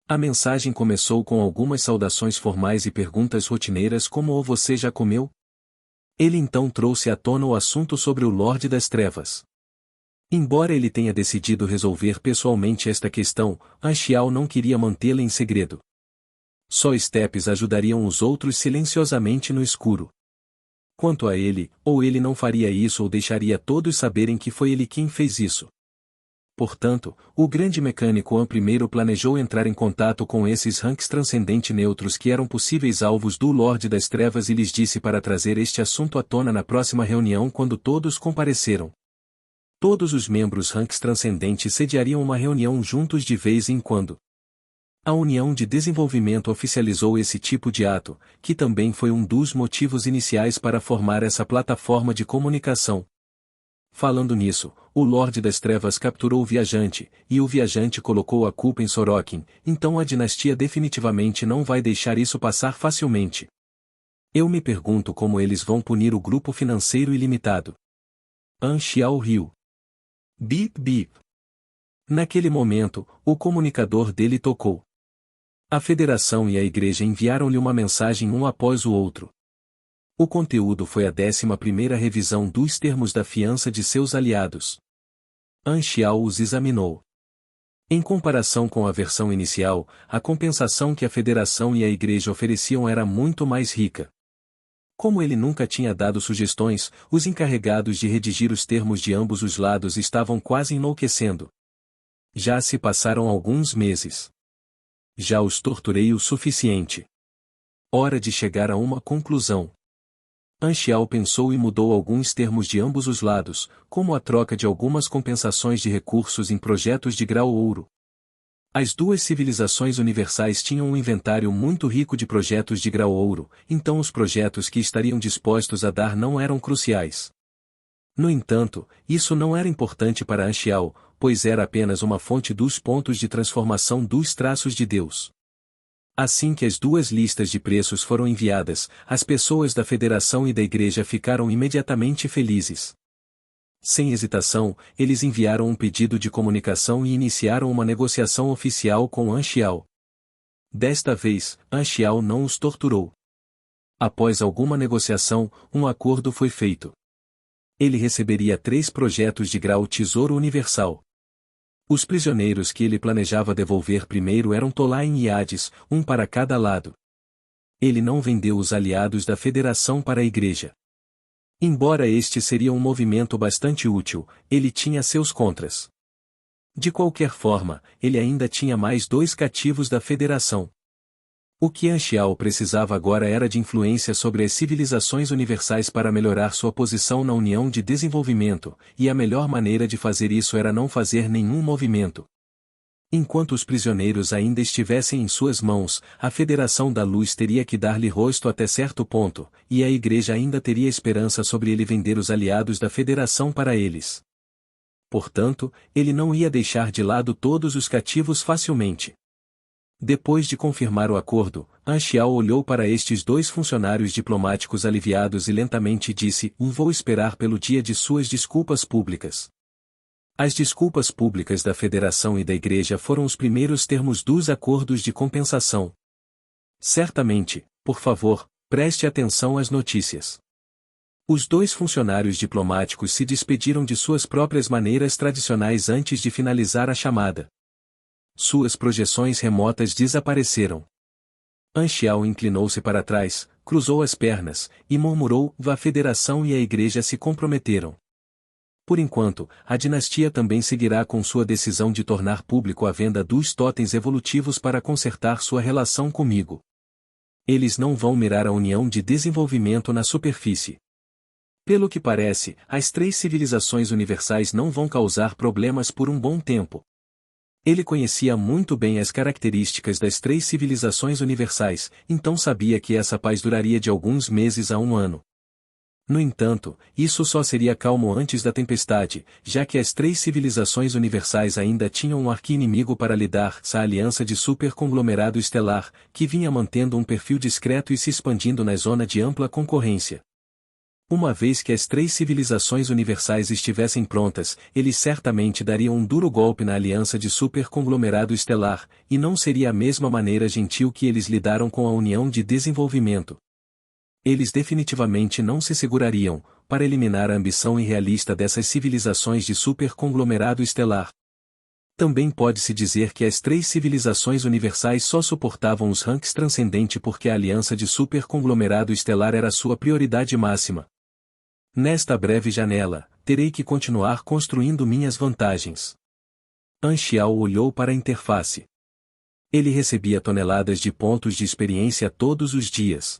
A mensagem começou com algumas saudações formais e perguntas rotineiras como "O você já comeu?". Ele então trouxe à tona o assunto sobre o Lorde das Trevas. Embora ele tenha decidido resolver pessoalmente esta questão, Anchial não queria mantê-la em segredo. Só Stepes ajudariam os outros silenciosamente no escuro. Quanto a ele, ou ele não faria isso ou deixaria todos saberem que foi ele quem fez isso. Portanto, o grande mecânico An primeiro planejou entrar em contato com esses ranks transcendente neutros que eram possíveis alvos do Lorde das Trevas e lhes disse para trazer este assunto à tona na próxima reunião quando todos compareceram. Todos os membros ranks transcendentes sediariam uma reunião juntos de vez em quando. A União de Desenvolvimento oficializou esse tipo de ato, que também foi um dos motivos iniciais para formar essa plataforma de comunicação. Falando nisso, o Lorde das Trevas capturou o viajante, e o viajante colocou a culpa em Sorokin, então a dinastia definitivamente não vai deixar isso passar facilmente. Eu me pergunto como eles vão punir o grupo financeiro ilimitado. An Xiao riu. Bip bip. Naquele momento, o comunicador dele tocou. A Federação e a Igreja enviaram-lhe uma mensagem um após o outro. O conteúdo foi a 11ª revisão dos termos da fiança de seus aliados. An Xiao os examinou. Em comparação com a versão inicial, a compensação que a Federação e a Igreja ofereciam era muito mais rica. Como ele nunca tinha dado sugestões, os encarregados de redigir os termos de ambos os lados estavam quase enlouquecendo. Já se passaram alguns meses. Já os torturei o suficiente. Hora de chegar a uma conclusão. An Xiao pensou e mudou alguns termos de ambos os lados, como a troca de algumas compensações de recursos em projetos de grau ouro. As duas civilizações universais tinham um inventário muito rico de projetos de grau ouro, então os projetos que estariam dispostos a dar não eram cruciais. No entanto, isso não era importante para An Xiao, pois era apenas uma fonte dos pontos de transformação dos traços de Deus. Assim que as duas listas de preços foram enviadas, as pessoas da Federação e da Igreja ficaram imediatamente felizes. Sem hesitação, eles enviaram um pedido de comunicação e iniciaram uma negociação oficial com An Xiao. Desta vez, An Xiao não os torturou. Após alguma negociação, um acordo foi feito. Ele receberia 3 projetos de grau Tesouro Universal. Os prisioneiros que ele planejava devolver primeiro eram Tolain e Hades, um para cada lado. Ele não vendeu os aliados da Federação para a Igreja. Embora este seria um movimento bastante útil, ele tinha seus contras. De qualquer forma, ele ainda tinha mais 2 cativos da Federação. O que An Xiao precisava agora era de influência sobre as civilizações universais para melhorar sua posição na União de Desenvolvimento, e a melhor maneira de fazer isso era não fazer nenhum movimento. Enquanto os prisioneiros ainda estivessem em suas mãos, a Federação da Luz teria que dar-lhe rosto até certo ponto, e a Igreja ainda teria esperança sobre ele vender os aliados da Federação para eles. Portanto, ele não ia deixar de lado todos os cativos facilmente. Depois de confirmar o acordo, An Xiao olhou para estes 2 funcionários diplomáticos aliviados e lentamente disse: vou esperar pelo dia de suas desculpas públicas. As desculpas públicas da Federação e da Igreja foram os primeiros termos dos acordos de compensação. Certamente, por favor, preste atenção às notícias. Os 2 funcionários diplomáticos se despediram de suas próprias maneiras tradicionais antes de finalizar a chamada. Suas projeções remotas desapareceram. An Xiao inclinou-se para trás, cruzou as pernas, e murmurou: a Federação e a Igreja se comprometeram. Por enquanto, a dinastia também seguirá com sua decisão de tornar público a venda dos totens evolutivos para consertar sua relação comigo. Eles não vão mirar a União de Desenvolvimento na superfície. Pelo que parece, as 3 civilizações universais não vão causar problemas por um bom tempo. Ele conhecia muito bem as características das 3 civilizações universais, então sabia que essa paz duraria de alguns meses a um ano. No entanto, isso só seria calmo antes da tempestade, já que as 3 civilizações universais ainda tinham um arqui-inimigo para lidar, a Aliança de Superconglomerado Estelar, que vinha mantendo um perfil discreto e se expandindo na zona de ampla concorrência. Uma vez que as 3 civilizações universais estivessem prontas, eles certamente dariam um duro golpe na Aliança de Superconglomerado Estelar, e não seria a mesma maneira gentil que eles lidaram com a União de Desenvolvimento. Eles definitivamente não se segurariam, para eliminar a ambição irrealista dessas civilizações de superconglomerado estelar. Também pode-se dizer que as 3 civilizações universais só suportavam os ranks transcendente porque a aliança de superconglomerado estelar era sua prioridade máxima. Nesta breve janela, terei que continuar construindo minhas vantagens. An Xiao olhou para a interface. Ele recebia toneladas de pontos de experiência todos os dias.